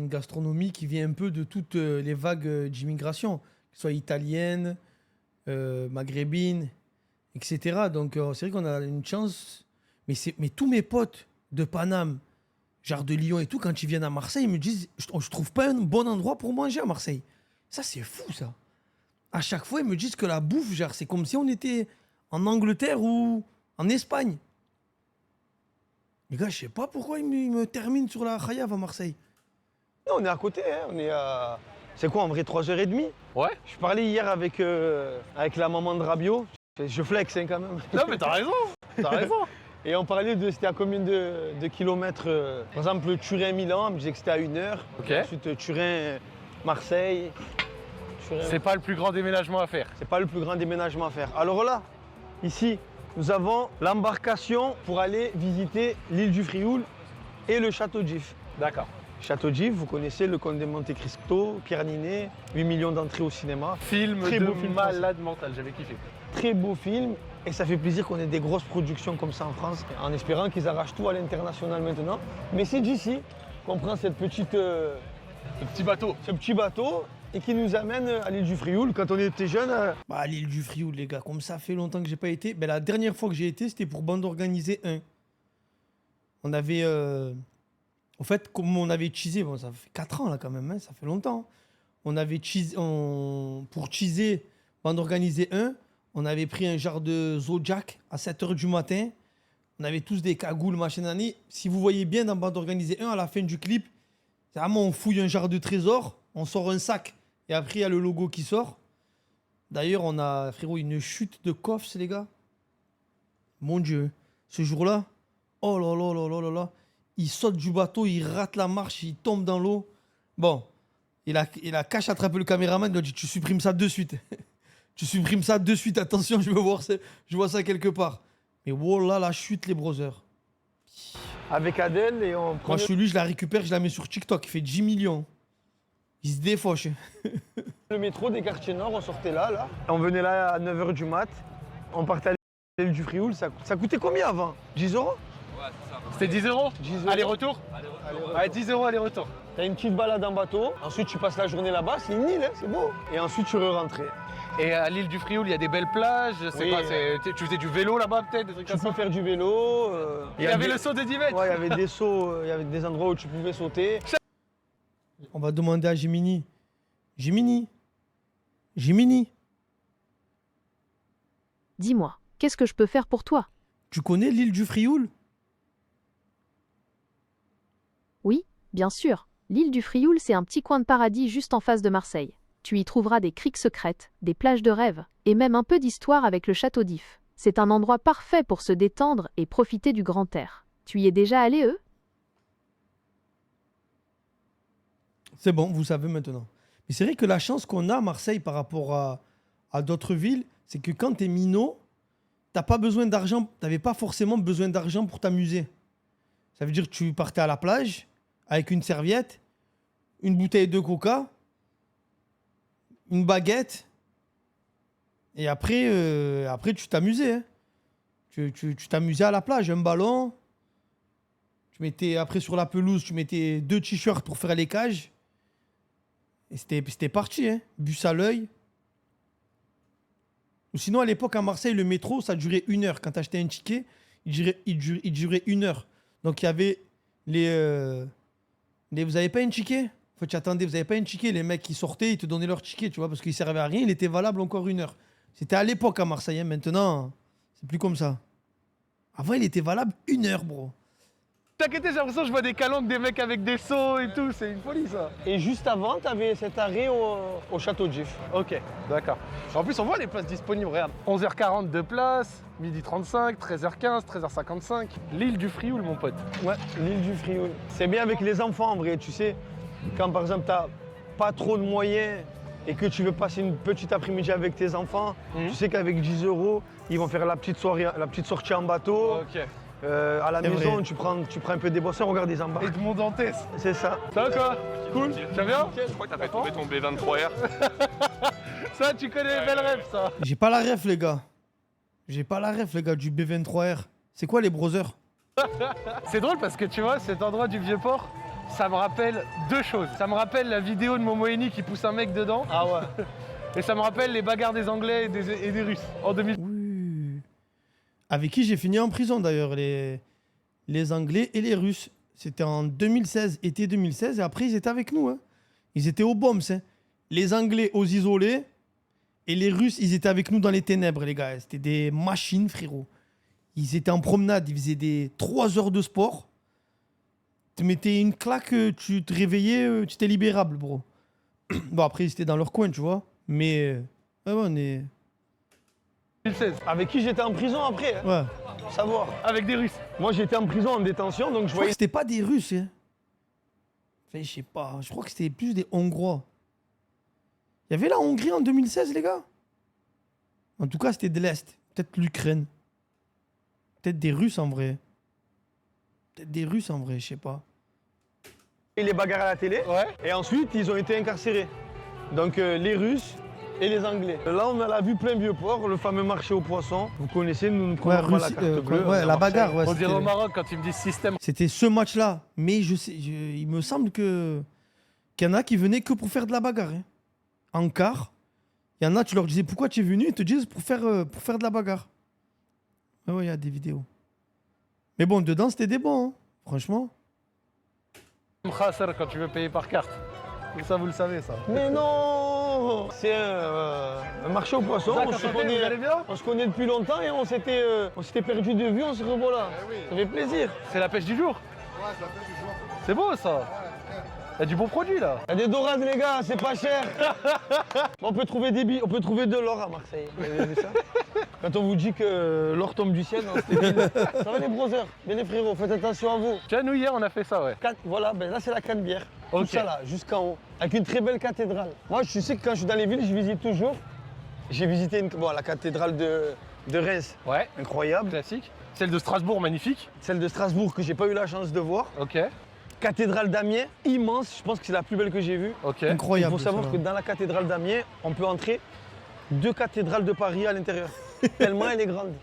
Une gastronomie qui vient un peu de toutes les vagues d'immigration, que ce soit italienne, maghrébine, etc. Donc c'est vrai qu'on a une chance. Mais tous mes potes de Paname, genre de Lyon et tout, quand ils viennent à Marseille, ils me disent je trouve pas un bon endroit pour manger à Marseille. Ça, c'est fou, ça. À chaque fois, ils me disent que la bouffe, genre, c'est comme si on était en Angleterre ou en Espagne. Les gars, je sais pas pourquoi ils me terminent sur la Khayaf à Marseille. Non, on est à côté, hein. On est à. C'est quoi en vrai 3h30? Ouais. Je parlais hier avec la maman de Rabiot. Je flex hein, quand même. Non mais t'as raison, t'as raison. Et on parlait de c'était à combien de kilomètres par exemple Turin-Milan, elle me disait que c'était à 1h. Ok. Ensuite Turin-Marseille. C'est pas le plus grand déménagement à faire. C'est pas le plus grand déménagement à faire. Alors là, ici, nous avons l'embarcation pour aller visiter l'île du Frioul et le château d'If. D'accord. Château d'If, vous connaissez le Comte de Monte Cristo, Pierre Ninet, 8 millions d'entrées au cinéma. Film Très de beau film malade mental, j'avais kiffé. Très beau film et ça fait plaisir qu'on ait des grosses productions comme ça en France, en espérant qu'ils arrachent tout à l'international maintenant. Mais c'est d'ici qu'on prend cette petite, Le petit bateau. ce petit bateau et qui nous amène à l'île du Frioul. Quand on était jeune, Bah, l'île du Frioul, les gars, comme ça fait longtemps que j'ai pas été. Ben, la dernière fois que j'ai été, c'était pour Bande Organisée 1. On avait. En fait, comme on avait cheesé, bon, ça fait 4 ans là quand même, hein, ça fait longtemps. On avait cheesé. Pour cheeser Bande Organisée 1, on avait pris un genre de Zodiac à 7h du matin. On avait tous des cagoules, machin d'année. Si vous voyez bien dans Bande Organisée 1, à la fin du clip, c'est vraiment on fouille un genre de trésor, on sort un sac et après il y a le logo qui sort. D'ailleurs, on a, frérot, une chute de coffre, les gars. Mon Dieu, ce jour-là, oh là là là là là là, il saute du bateau, il rate la marche, il tombe dans l'eau. Bon, il a cache attrapé le caméraman, il a dit tu supprimes ça de suite. Tu supprimes ça de suite, attention, je vois ça quelque part. Mais voilà la chute, les brothers. avec Adèle, et on Moi, prenait je suis lui, je la récupère, je la mets sur TikTok, il fait 10 millions. Il se défauche. le métro des quartiers nord, on sortait là. On venait là à 9h du mat, on partait à l'île du Frioul. Ça coûtait combien avant? 10 euros? C'était 10 euros 10 euros. Aller-retour. Ouais, 10 euros aller-retour. T'as une petite balade en bateau, ensuite tu passes la journée là-bas, c'est une île, hein, c'est beau. Et ensuite tu re-rentrais. Et à l'île du Frioul, il y a des belles plages. C'est Oui, quoi, tu faisais du vélo là-bas peut-être, des trucs Tu comme peux ça. faire du vélo. Il y avait le saut de 10 mètres. Ouais, il y avait des sauts, il y avait des endroits où tu pouvais sauter. On va demander à Jiminy. Jiminy, Dis-moi, qu'est-ce que je peux faire pour toi? tu connais l'île du Frioul? Oui, bien sûr. L'île du Frioul, c'est un petit coin de paradis juste en face de Marseille. Tu y trouveras des criques secrètes, des plages de rêve, et même un peu d'histoire avec le château d'If. C'est un endroit parfait pour se détendre et profiter du grand air. Tu y es déjà allé, eux? C'est bon, vous savez maintenant. Mais c'est vrai que la chance qu'on a à Marseille par rapport à d'autres villes, c'est que quand t'es minot, t'as pas besoin d'argent, t'avais pas forcément besoin d'argent pour t'amuser. Ça veut dire que tu partais à la plage avec une serviette, une bouteille de coca, une baguette, et après tu t'amusais. Hein. Tu t'amusais à la plage, un ballon. Tu mettais, après sur la pelouse, tu mettais 2 t-shirts pour faire les cages. Et c'était parti, hein. Bus à l'œil. Ou sinon, à l'époque, à Marseille, le métro, ça durait 1 heure. Quand tu achetais un ticket, il durait 1 heure. Donc, il y avait vous avez pas un ticket? Faut que tu attendais, vous avez pas un ticket? Les mecs qui sortaient, ils te donnaient leur ticket, tu vois, parce qu'il servait à rien, il était valable encore 1 heure. C'était à l'époque à Marseille, hein. Maintenant, c'est plus comme ça. Avant, il était valable 1 heure, bro. T'inquiète, j'ai l'impression que je vois des calanques, des mecs avec des seaux et tout, c'est une folie ça. Et juste avant, t'avais cet arrêt au château d'If. Ok, d'accord. En plus, on voit les places disponibles, regarde. 11h40 de place, midi 35, 13h15, 13h55. L'île du Frioul, mon pote. Ouais, l'île du Frioul. C'est bien avec les enfants en vrai, tu sais. Quand par exemple t'as pas trop de moyens et que tu veux passer une petite après-midi avec tes enfants, tu sais qu'avec 10 euros, ils vont faire la petite soirée, la petite sortie en bateau. Ok. À la C'est maison, vrai. tu prends un peu des boissons, regarde des embarques. Edmond Dantès. C'est ça. Ça va quoi? Cool. Ça va bien? Je crois que t'as fait tomber ton B23R. Ça, tu connais les belles rêves, ça. J'ai pas la ref, les gars. J'ai pas la ref, les gars, du B23R. C'est quoi les brothers? C'est drôle parce que tu vois, cet endroit du Vieux-Port, ça me rappelle deux choses. Ça me rappelle la vidéo de Momo Eni qui pousse un mec dedans. Ah ouais. Et ça me rappelle les bagarres des Anglais et des Russes en 2000. Oui. Avec qui j'ai fini en prison d'ailleurs, les Anglais et les Russes. C'était en 2016, été 2016, et après ils étaient avec nous. Hein. Ils étaient aux bombes. Hein. Les Anglais aux isolés, et les Russes, ils étaient avec nous dans les ténèbres, les gars. C'était des machines, frérot. Ils étaient en promenade, ils faisaient des 3 heures de sport. Tu mettais une claque, tu te réveillais, tu étais libérable, bro. Bon, après, ils étaient dans leur coin, tu vois. Mais ouais, on est... 2016. Avec qui j'étais en prison après, hein. Ouais. Faut savoir. Avec des Russes. Moi, j'étais en prison en détention, donc je Je crois voyais. que c'était pas des Russes. Hein. Enfin, je sais pas. Je crois que c'était plus des Hongrois. Il y avait la Hongrie en 2016, les gars. En tout cas, c'était de l'Est. Peut-être l'Ukraine. Peut-être des Russes en vrai. Peut-être des Russes en vrai, je sais pas. les bagarres à la télé. Ouais. Et ensuite, ils ont été incarcérés. Donc les Russes et les Anglais. Là, on a la vue plein Vieux-Port, le fameux marché aux poissons. Vous connaissez, nous ne prenons pas la carte bleue. ouais, à la Marseille. bagarre, ouais. On dirait c'était- au Maroc quand ils me disent système. C'était ce match-là. Mais je sais, il me semble qu'il y en a qui venaient que pour faire de la bagarre. Hein. En quart, il y en a, tu leur disais pourquoi tu es venu, ils te disent pour faire de la bagarre. Ouais, ouais, il y a des vidéos. Mais bon, dedans, c'était des bons, hein. Franchement. Khasser quand tu veux payer par carte. Ça, vous le savez, ça. Mais non. C'est un marché aux poissons. Zach, On à se côté, connaît- vous allez bien on se connaît depuis longtemps et on s'était perdu de vue, on se revoit là. Ça fait plaisir. C'est la pêche du jour. Ouais, c'est la pêche du jour. C'est beau, ça. Il y a du bon produit, là. Il y a des dorades, les gars, c'est pas cher. On peut trouver des billes, on peut trouver de l'or à Marseille. Vous avez vu ça? Quand on vous dit que l'or tombe du ciel, dans cette ville. Ça va les brothers, bien les frérots, faites attention à vous. Tiens, nous, hier, on a fait ça, ouais. Voilà, ben là c'est la Canebière. Ok. Tout ça là, jusqu'en haut. Avec une très belle cathédrale. Moi, je sais que quand je suis dans les villes, je visite toujours. J'ai visité la cathédrale de Reims, Ouais, incroyable. classique. Celle de Strasbourg, magnifique. Celle de Strasbourg que j'ai pas eu la chance de voir. Ok, Cathédrale d'Amiens, immense, je pense que c'est la plus belle que j'ai vue. ok. Il Incroyable. faut savoir ça, que là. dans la cathédrale d'Amiens, on peut entrer 2 cathédrales de Paris à l'intérieur. Tellement elle est grande.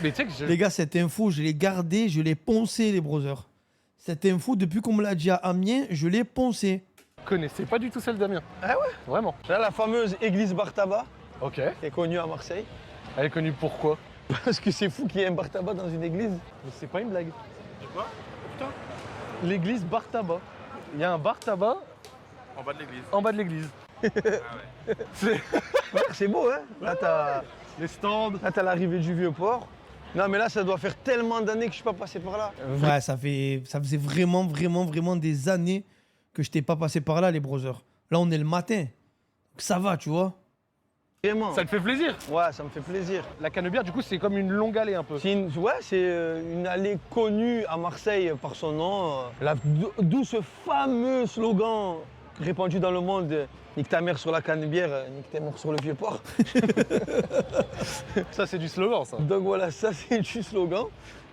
Mais tu sais que je... Les gars, cette info, je l'ai gardée, je l'ai poncée, les brothers. Cette info, depuis qu'on me l'a dit à Amiens, je l'ai poncée. connaissais pas du tout celle d'Amiens. Ah ouais? Vraiment. Là, la fameuse église Bar-Tabac, Ok. qui est connue à Marseille. Elle est connue pourquoi? Parce que c'est fou qu'il y ait un Bar-Tabac dans une église. Mais c'est pas une blague. De quoi? Putain. L'église bar-tabac. Il y a un bar-tabac En bas de l'église. en bas de l'église. Ah ouais. C'est Ouais, c'est beau, hein? les stands. Là, t'as l'arrivée du Vieux-Port. Non, mais là, ça doit faire tellement d'années que je suis pas passé par là. Ouais, ça faisait vraiment des années que je t'ai pas passé par là, les brothers. Là, on est le matin. Donc ça va, tu vois. Vraiment. Ça te fait plaisir. Ouais, ça me fait plaisir. La Canebière, du coup, c'est comme une longue allée un peu. C'est une allée connue à Marseille par son nom. D'où ce fameux slogan répandu dans le monde, nique ta mère sur la Canebière, nique ta mère sur le Vieux-Port. Ça, c'est du slogan, ça. Donc voilà, ça c'est du slogan.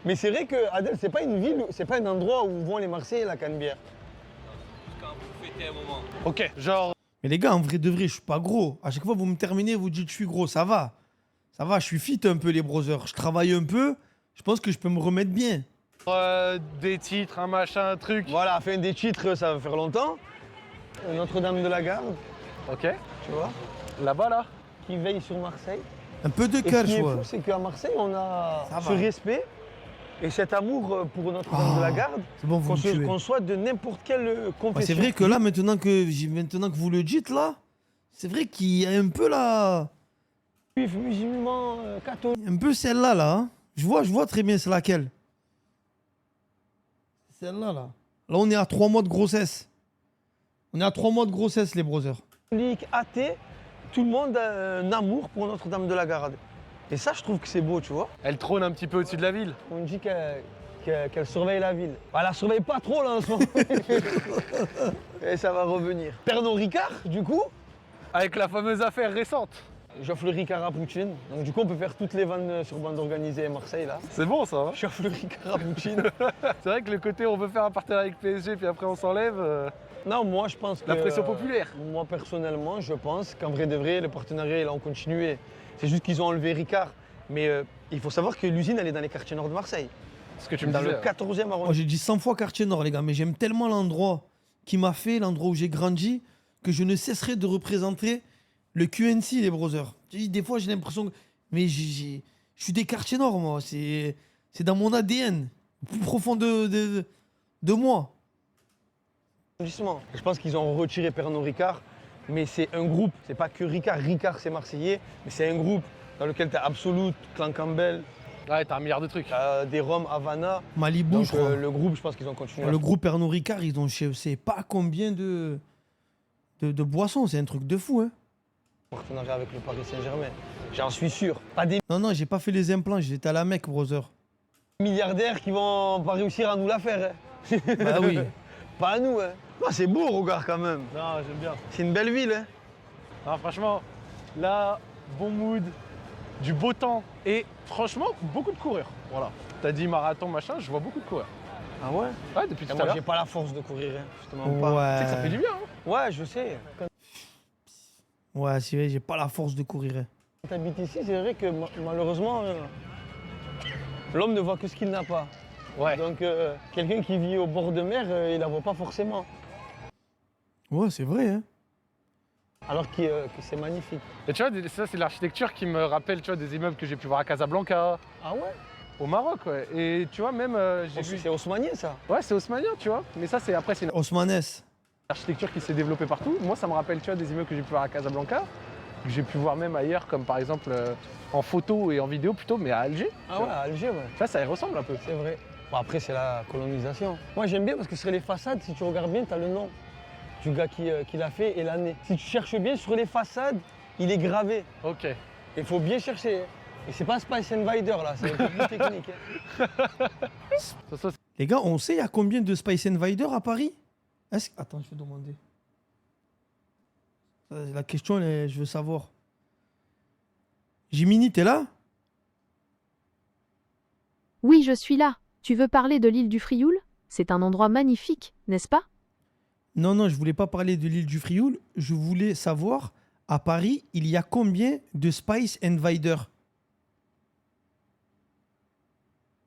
Mais c'est vrai que Adèle, c'est pas une ville, c'est pas un endroit où vont les Marseillais la Canebière. Quand vous fêtez un moment. Ok. Genre, Mais les gars, en vrai de vrai, je suis pas gros. À chaque fois, vous me terminez, vous dites je suis gros. Ça va. Ça va, je suis fit un peu, les brothers. Je travaille un peu. Je pense que je peux me remettre bien. des titres, un machin, un truc. Voilà, fin des titres, ça va faire longtemps. Notre-Dame de la Garde, Ok. tu vois, Là-bas, là. qui veille sur Marseille. Un peu de Et ce cash, qui est ouais. fou, c'est qu'à Marseille, on a Ça ce va. respect et cet amour pour Notre-Dame de la Ah, Garde, C'est bon, vous me tuez. qu'on soit de n'importe quelle Ouais, confession. c'est vrai que là, maintenant que vous le dites, là, c'est vrai qu'il y a un peu la... Juifs, musulmans, catholiques. Un peu celle-là, là. Hein. Je vois très bien c'est laquelle. Celle-là, là. Là, on est à 3 mois de grossesse. On est à 3 mois de grossesse, les brothers. Athées, tout le monde a un amour pour Notre-Dame de la Garde. Et ça, je trouve que c'est beau, tu vois. Elle trône un petit peu au-dessus de la ville. On dit qu'elle surveille la ville. Bah, elle la surveille pas trop, là, en ce moment. Et ça va revenir. Pernod Ricard, du coup, Avec la fameuse affaire récente. j'offre le Ricard à Poutine. Donc, du coup, on peut faire toutes les vannes sur bande organisée à Marseille, là. C'est bon, ça. Hein. J'offre le Ricard à Poutine. C'est vrai que le côté on veut faire un partenariat avec PSG, puis après on s'enlève. Non, moi, je pense que... La pression populaire. Moi, personnellement, je pense qu'en vrai de vrai, le partenariat, il a continué. C'est juste qu'ils ont enlevé Ricard. Mais il faut savoir que l'usine, elle est dans les quartiers nord de Marseille. Ce que tu me Dans disais. le 14e Moi, arrondissement. j'ai dit 100 fois quartier nord, les gars, mais j'aime tellement l'endroit. qui m'a fait, l'endroit où j'ai grandi, que je ne cesserai de représenter le QNC, les brothers. Des fois, j'ai l'impression que... Mais je suis des quartiers nord, moi. C'est dans mon ADN, plus profond de moi. Justement, je pense qu'ils ont retiré Pernod Ricard, mais c'est un groupe, c'est pas que Ricard. Ricard, c'est marseillais, mais c'est un groupe dans lequel tu as Absolute, Clan Campbell, Ouais, t'as un milliard de trucs. t'as des Roms, Havana. Malibu, Donc je crois. le groupe, je pense qu'ils ont continué. Le groupe Pernod Ricard, ils ont je sais pas combien de boissons. C'est un truc de fou, hein. Partenariat avec le Paris Saint-Germain. J'en suis sûr. Pas des Non, j'ai pas fait les implants. J'étais à la Mecque, brother. milliardaires qui vont pas réussir à nous la faire. Hein. Bah oui. Pas à nous. Hein. Ah, c'est beau, regarde quand même. Non, j'aime bien. C'est une belle ville. Hein. Non, franchement, là, bon mood, du beau temps et franchement, beaucoup de coureurs. Voilà. T'as dit marathon, machin, je vois beaucoup de coureurs. Ah ouais. Ouais, depuis Et tout à moi, l'heure. j'ai pas la force de courir, hein, justement. Ouais. Pas. Tu sais que ça fait du bien, hein. Ouais, je sais. Quand Ouais, c'est vrai, j'ai pas la force de courir, hein. tu habites ici, c'est vrai que malheureusement, l'homme ne voit que ce qu'il n'a pas. Ouais. Donc, quelqu'un qui vit au bord de mer, il la voit pas forcément. Ouais, c'est vrai, hein. Alors que c'est magnifique. Et tu vois, ça, c'est l'architecture qui me rappelle, tu vois, des immeubles que j'ai pu voir à Casablanca, Ah ouais. au Maroc, ouais. Et tu vois, même, j'ai vu... C'est haussmanien, ça. Ouais, c'est haussmannien, tu vois. Mais ça, c'est après, c'est une Osmanes. architecture qui s'est développée partout. Moi, ça me rappelle, tu vois, des immeubles que j'ai pu voir à Casablanca, que j'ai pu voir même ailleurs, comme par exemple en photo et en vidéo plutôt, mais à Alger. Ah ouais, à Alger, ouais. Tu vois, ça y ressemble un peu. C'est vrai. Bon, après, c'est la colonisation. Moi, j'aime bien parce que sur les façades, si tu regardes bien, tu as le nom du gars qui l'a fait et l'année. Si tu cherches bien, sur les façades, il est gravé. Ok. Il faut bien chercher. Hein. Et c'est pas Spice Invader, là, c'est un peu plus technique. Hein. Ça, Les gars, on sait il y a combien de Spice Invader à Paris? Attends, je vais demander. La question, je veux savoir. Jiminy, t'es là? Oui, je suis là. Tu veux parler de l'île du Frioul? C'est un endroit magnifique, n'est-ce pas? Non, je voulais pas parler de l'île du Frioul. Je voulais savoir, à Paris, il y a combien de Spice Invader?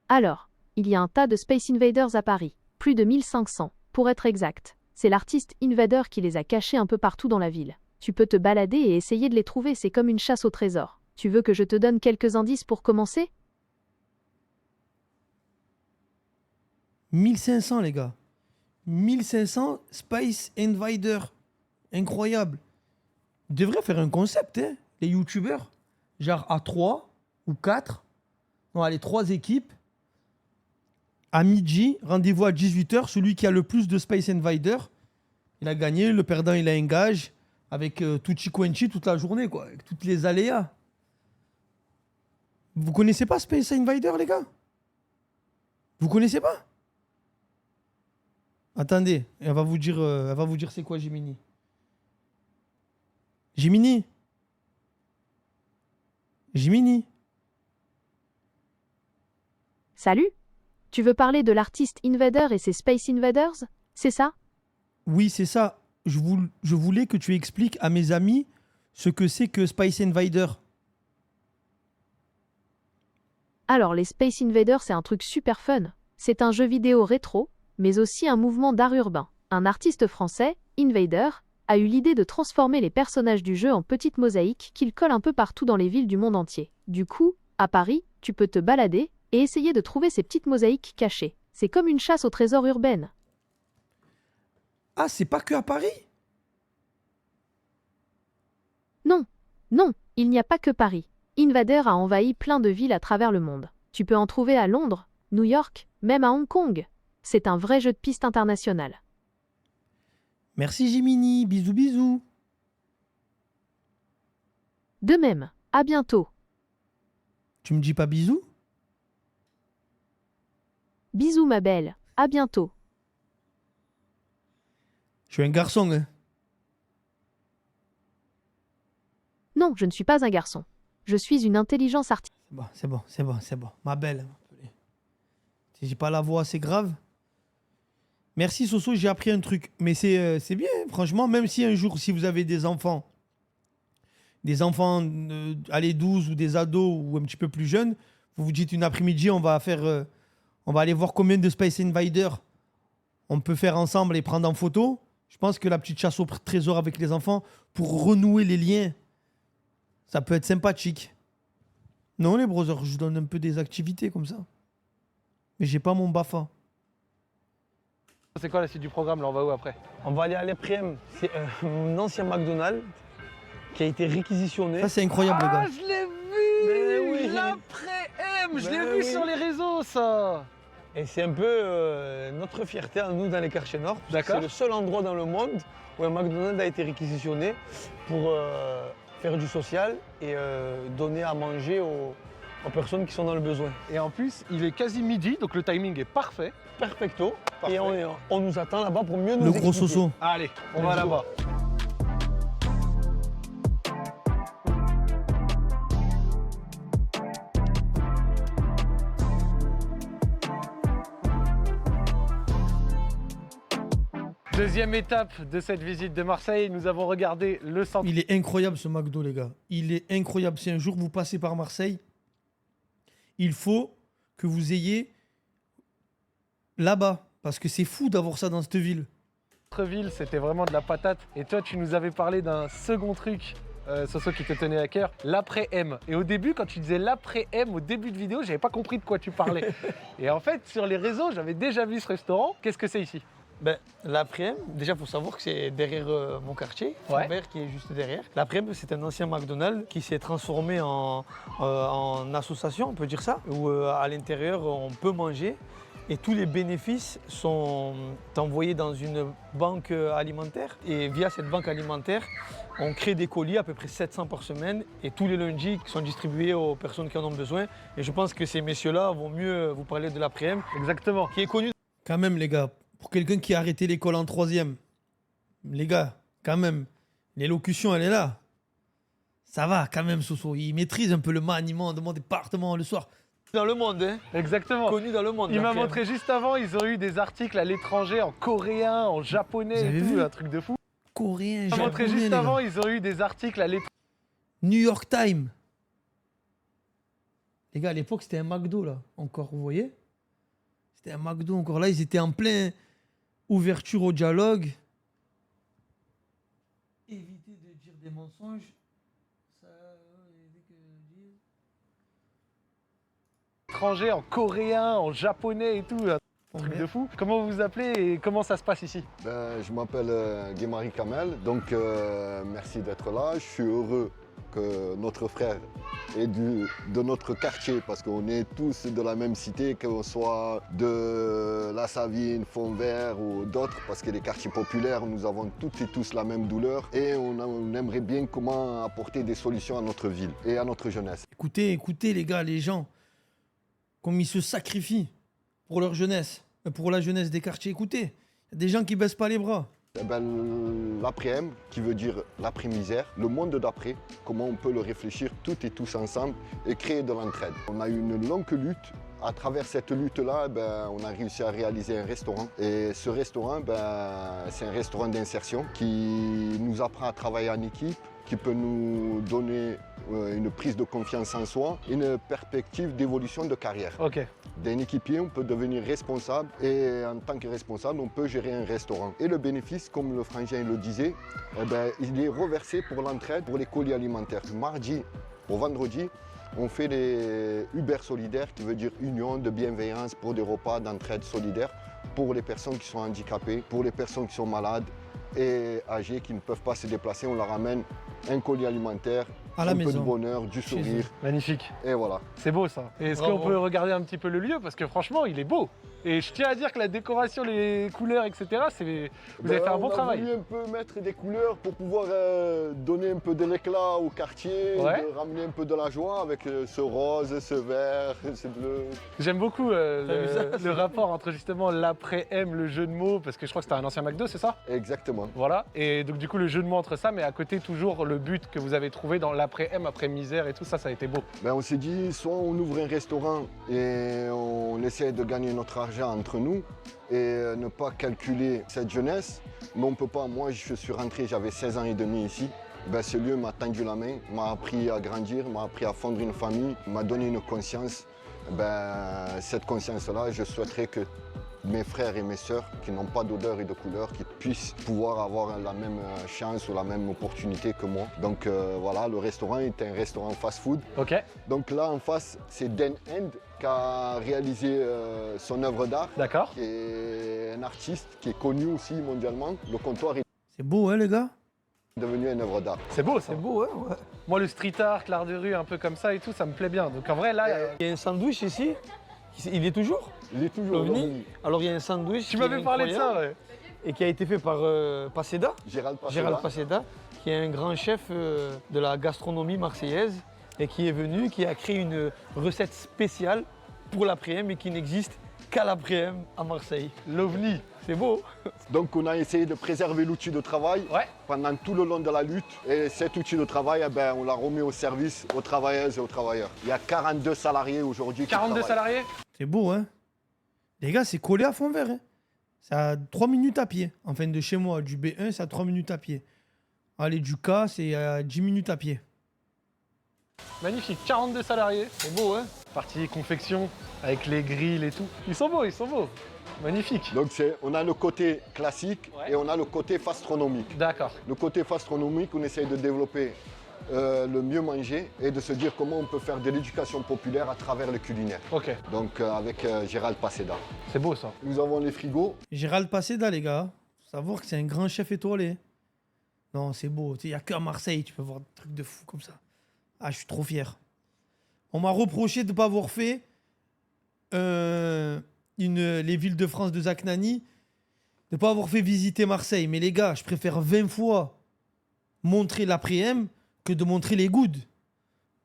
Alors, il y a un tas de Space Invaders à Paris, plus de 1500, pour être exact. C'est l'artiste Invader qui les a cachés un peu partout dans la ville. Tu peux te balader et essayer de les trouver, c'est comme une chasse au trésor. Tu veux que je te donne quelques indices pour commencer? 1500, les gars. 1500 Spice Invader. Incroyable. Ils devraient faire un concept, hein, les youtubeurs. Genre à 3 ou 4. Non, allez, 3 équipes. À midi, rendez-vous à 18h. Celui qui a le plus de Space Invader, il a gagné. Le perdant, il a un gage. Avec Tucci Quenchi toute la journée, quoi. Avec toutes les aléas. Vous connaissez pas Space Invader, les gars? Vous connaissez pas? Attendez, elle va vous dire c'est quoi Jiminy. Jiminy. Salut? Tu veux parler de l'artiste Invader et ses Space Invaders? C'est ça? Oui, c'est ça. Je voulais que tu expliques à mes amis ce que c'est que Space Invader. Alors, les Space Invaders, c'est un truc super fun. C'est un jeu vidéo rétro, mais aussi un mouvement d'art urbain. Un artiste français, Invader, a eu l'idée de transformer les personnages du jeu en petites mosaïques qu'il colle un peu partout dans les villes du monde entier. Du coup, à Paris, tu peux te balader et essayer de trouver ces petites mosaïques cachées. C'est comme une chasse au trésor urbaine. Ah, c'est pas que à Paris? Non, il n'y a pas que Paris. Invader a envahi plein de villes à travers le monde. Tu peux en trouver à Londres, New York, même à Hong Kong. C'est un vrai jeu de piste international. Merci Jiminy, bisous bisous. De même, à bientôt. Tu me dis pas bisous? Bisous ma belle, à bientôt. Je suis un garçon, hein. Non, je ne suis pas un garçon. Je suis une intelligence artificielle. C'est bon. Ma belle. Si j'ai pas la voix assez grave. Merci Soso, j'ai appris un truc. Mais c'est bien, franchement, même si un jour, si vous avez des enfants, allez, 12 ou des ados ou un petit peu plus jeunes, vous vous dites une après-midi, on va aller voir combien de Space Invaders on peut faire ensemble et prendre en photo. Je pense que la petite chasse au trésor avec les enfants, pour renouer les liens, ça peut être sympathique. Non, les brothers, je vous donne un peu des activités comme ça. Mais j'ai pas mon BAFA. C'est quoi la suite du programme là? On va où après? On va aller à l'Eprem. C'est un ancien McDonald's qui a été réquisitionné. Ça, c'est incroyable, les Ah, gars. je l'ai Mais vu! oui. L'après-M! Je l'ai Mais vu oui. sur les réseaux, ça! Et c'est un peu notre fierté à nous dans les quartiers nord. parce que D'accord. C'est le seul endroit dans le monde où un McDonald's a été réquisitionné pour faire du social et donner à manger aux personnes qui sont dans le besoin. Et en plus, il est quasi midi, donc le timing est parfait. Perfecto. Parfait. Et on nous attend là-bas pour mieux nous Le gros expliquer. soso. Allez, on va Let's go. là-bas. Deuxième étape de cette visite de Marseille, nous avons regardé le centre. Il est incroyable ce McDo, les gars. Il est incroyable. Si un jour vous passez par Marseille, il faut que vous ayez là-bas. Parce que c'est fou d'avoir ça dans cette ville. Ville, c'était vraiment de la patate. Et toi, tu nous avais parlé d'un second truc, Soso, qui te tenait à cœur, l'après-M. Et au début, quand tu disais l'après-M, au début de vidéo, j'avais pas compris de quoi tu parlais. Et en fait, sur les réseaux, j'avais déjà vu ce restaurant. Qu'est-ce que c'est ici? Ben, l'après-midi, déjà il faut savoir que c'est derrière mon quartier, Ouais. Flaubert qui est juste derrière. L'après-midi, c'est un ancien McDonald's qui s'est transformé en association, on peut dire ça, où à l'intérieur on peut manger et tous les bénéfices sont envoyés dans une banque alimentaire. Et via cette banque alimentaire, on crée des colis, à peu près 700 par semaine, et tous les lundis qui sont distribués aux personnes qui en ont besoin. Et je pense que ces messieurs-là vont mieux vous parler de l'après-midi, Exactement. qui est connu. Quand même, les gars. Pour quelqu'un qui a arrêté l'école en 3e, les gars, quand même, l'élocution, elle est là. Ça va, quand même, Soso. Il maîtrise un peu le maniement de mon département le soir. Dans le monde, hein. Exactement. Connu dans le monde. Il m'a l'après-midi. montré juste avant, ils ont eu des articles à l'étranger en coréen, en japonais Vous et avez tout, vu un truc de fou. Coréen, Il m'a montré japonais, juste les avant, gars. ils ont eu des articles à l'étranger. New York Times. Les gars, à l'époque, c'était un McDo, là. Encore, vous voyez? C'était un McDo, encore. Là, ils étaient en plein ouverture au dialogue. Éviter de dire des mensonges. Ça... étrangers en coréen, en japonais et tout, un truc de fou. Comment vous vous appelez et comment ça se passe ici? Ben, je m'appelle Guémari Kamel, donc merci d'être là. Je suis heureux que notre frère est de notre quartier, parce qu'on est tous de la même cité, qu'on soit de La Savine, Fond-Vert ou d'autres, parce que les quartiers populaires, nous avons toutes et tous la même douleur et on aimerait bien comment apporter des solutions à notre ville et à notre jeunesse. Écoutez, écoutez, les gars, les gens, comme ils se sacrifient pour leur jeunesse, pour la jeunesse des quartiers. Écoutez, il y a des gens qui baissent pas les bras. Eh ben, l'après-m, qui veut dire l'après-misère, le monde d'après, comment on peut le réfléchir toutes et tous ensemble et créer de l'entraide. On a eu une longue lutte. À travers cette lutte-là, ben, on a réussi à réaliser un restaurant. Et ce restaurant, ben, c'est un restaurant d'insertion qui nous apprend à travailler en équipe, qui peut nous donner une prise de confiance en soi, une perspective d'évolution de carrière. Ok. D'un équipier, on peut devenir responsable et en tant que responsable, on peut gérer un restaurant. Et le bénéfice, comme le frangin le disait, eh ben, il est reversé pour l'entraide, pour les colis alimentaires. Mardi au vendredi, on fait les Uber solidaires, qui veut dire union de bienveillance pour des repas d'entraide solidaire pour les personnes qui sont handicapées, pour les personnes qui sont malades et âgées qui ne peuvent pas se déplacer. On leur ramène un colis alimentaire, À la un peu maison. de bonheur, du Chez eux. sourire Magnifique. et voilà. C'est beau ça. Et est-ce Bravo. qu'on peut regarder un petit peu le lieu? Parce que franchement, il est beau. Et je tiens à dire que la décoration, les couleurs, etc., vous avez fait un bon travail. On a voulu un peu mettre des couleurs pour pouvoir donner un peu de l'éclat au quartier, Ouais. de ramener un peu de la joie avec ce rose, ce vert, ce bleu. J'aime beaucoup vu ça, le rapport entre justement l'après-M, le jeu de mots, parce que je crois que c'était un ancien McDo, c'est ça? Exactement. Voilà. Et donc du coup, le jeu de mots entre ça, mais à côté, toujours le but que vous avez trouvé dans l'après-M, après misère et tout ça, ça a été beau. Ben, on s'est dit, soit on ouvre un restaurant et on essaie de gagner notre argent entre nous et ne pas calculer cette jeunesse. Mais on ne peut pas. Moi, je suis rentré, j'avais 16 ans et demi ici. Ben, ce lieu m'a tendu la main, m'a appris à grandir, m'a appris à fondre une famille, m'a donné une conscience. Ben, cette conscience-là, je souhaiterais que mes frères et mes sœurs qui n'ont pas d'odeur et de couleur, qui puissent pouvoir avoir la même chance ou la même opportunité que moi. Donc voilà, le restaurant est un restaurant fast-food. Ok. Donc là en face, c'est Dan End qui a réalisé son œuvre d'art, D'accord. qui est un artiste qui est connu aussi mondialement. Le comptoir est C'est beau, hein, les gars? devenu une œuvre d'art. C'est beau ça. C'est beau, hein? Ouais. Moi, le street art, l'art de rue, un peu comme ça et tout, ça me plaît bien. Donc en vrai, là, Il y a un sandwich ici. Il est toujours Il est toujours l'OVNI. l'OVNI. Alors il y a un sandwich. tu qui m'avais est parlé de ça, incroyable ouais. Et qui a été fait par Paseda. Gérald Paseda. Gérald Paseda, qui est un grand chef de la gastronomie marseillaise et qui est venu, qui a créé une recette spéciale pour l'après-midi et qui n'existe qu'à l'après-midi à Marseille. L'OVNI. C'est beau. Donc on a essayé de préserver l'outil de travail Ouais. pendant tout le long de la lutte. Et cet outil de travail, eh ben, on l'a remis au service aux travailleuses et aux travailleurs. Il y a 42 salariés aujourd'hui qui 42 travaillent. salariés. C'est beau, hein? Les gars, c'est collé à fond vert, hein? C'est à 3 minutes à pied. Enfin, de chez moi, du B1, c'est à 3 minutes à pied. Allez, du K, c'est à 10 minutes à pied. Magnifique, 42 salariés. C'est beau, hein? Partie confection avec les grilles et tout. Ils sont beaux, ils sont beaux. Magnifique. Donc on a le côté classique Ouais. et on a le côté fastronomique. D'accord. Le côté fastronomique, on essaye de développer le mieux manger et de se dire comment on peut faire de l'éducation populaire à travers le culinaire. Ok, Donc avec Gérald Paseda. c'est beau ça. Nous avons les frigos. Gérald Paseda, les gars. Faut savoir que c'est un grand chef étoilé. Non, c'est beau. Il n'y a qu'à Marseille, tu peux voir des trucs de fou comme ça. Ah, je suis trop fier. On m'a reproché de ne pas avoir fait les villes de France de Zach Nani, de ne pas avoir fait visiter Marseille. Mais les gars, je préfère 20 fois montrer l'après-midi que de montrer les goods,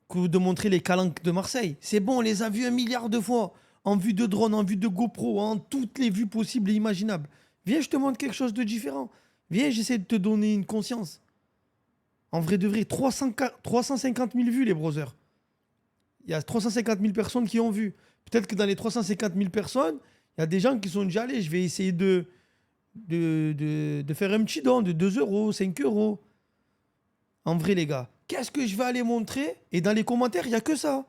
que de montrer les calanques de Marseille. C'est bon, on les a vus 1 milliard de fois. En vue de drone, en vue de GoPro, en toutes les vues possibles et imaginables. Viens, je te montre quelque chose de différent. Viens, j'essaie de te donner une conscience. En vrai de vrai, 350 000 vues, les browsers. Il y a 350 000 personnes qui ont vu. Peut-être que dans les 350 000 personnes, il y a des gens qui sont déjà allés. Je vais essayer de faire un petit don de 2 euros, 5 euros. En vrai, les gars, qu'est-ce que je vais aller montrer? Et dans les commentaires, il n'y a que ça.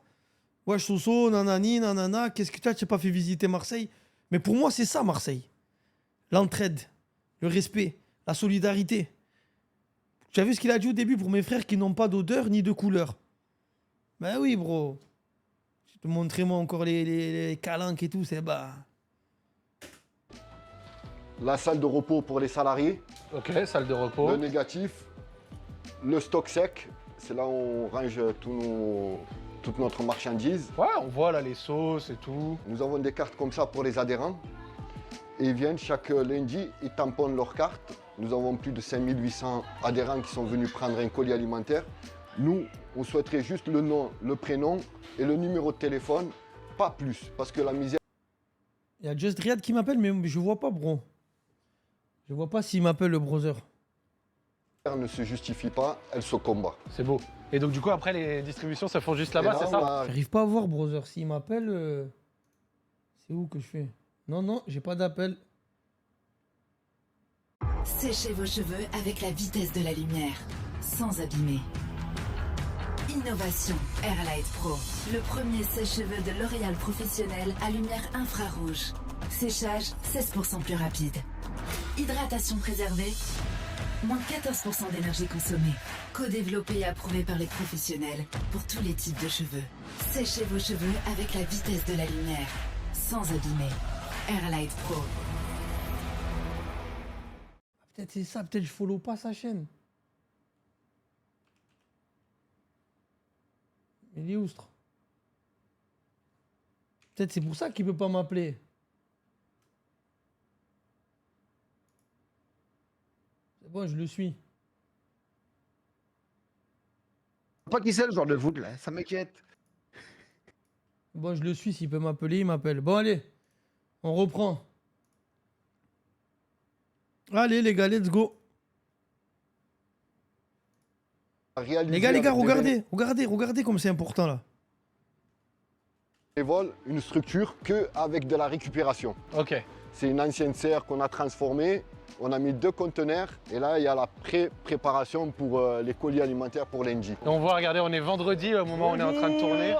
Ouais, Soso, nanani, nanana, qu'est-ce que tu n'as pas fait visiter Marseille? Mais pour moi, c'est ça, Marseille. L'entraide, le respect, la solidarité. Tu as vu ce qu'il a dit au début pour mes frères qui n'ont pas d'odeur ni de couleur? Ben oui, bro. Je te montrer moi encore les calanques et tout, c'est bah. La salle de repos pour les salariés. Ok, salle de repos. Le négatif. Le stock sec. C'est là où on range toute notre marchandise. Ouais, on voit là les sauces et tout. Nous avons des cartes comme ça pour les adhérents. Et ils viennent chaque lundi, ils tamponnent leurs cartes. Nous avons plus de 5800 adhérents qui sont venus prendre un colis alimentaire. Nous, on souhaiterait juste le nom, le prénom et le numéro de téléphone, pas plus, parce que la misère Il y a Just Riyad qui m'appelle, mais je vois pas, bro. Je vois pas s'il m'appelle le browser. ne se justifie pas, elle se combat. C'est beau. Et donc du coup après les distributions se font juste là-bas, Et là, c'est on ça? a- J'arrive pas à voir browser. S'il m'appelle, c'est où que je fais? Non, non, j'ai pas d'appel. Séchez vos cheveux avec la vitesse de la lumière, sans abîmer. Innovation Airlight Pro, le premier sèche-cheveux de L'Oréal professionnel à lumière infrarouge. Séchage 16% plus rapide. Hydratation préservée, moins 14% d'énergie consommée. Co-développé et approuvé par les professionnels pour tous les types de cheveux. Séchez vos cheveux avec la vitesse de la lumière, sans abîmer. Airlight Pro. Peut-être c'est ça, peut-être je follow pas sa chaîne. Il est oustre. Peut-être c'est pour ça qu'il peut pas m'appeler. C'est bon, je le suis. Pas qui c'est le genre de foot là, ça m'inquiète. Bon, je le suis, s'il peut m'appeler, il m'appelle. Bon, allez, on reprend. Allez, les gars, let's go. réaliser Les gars, avec des regardez comme c'est important là. bénévoles une structure qu'avec de la récupération. Ok. C'est une ancienne serre qu'on a transformée. On a mis 2 conteneurs et là il y a la préparation pour les colis alimentaires pour l'Engie. Et on voit, regardez, on est vendredi au moment où on est en train de tourner.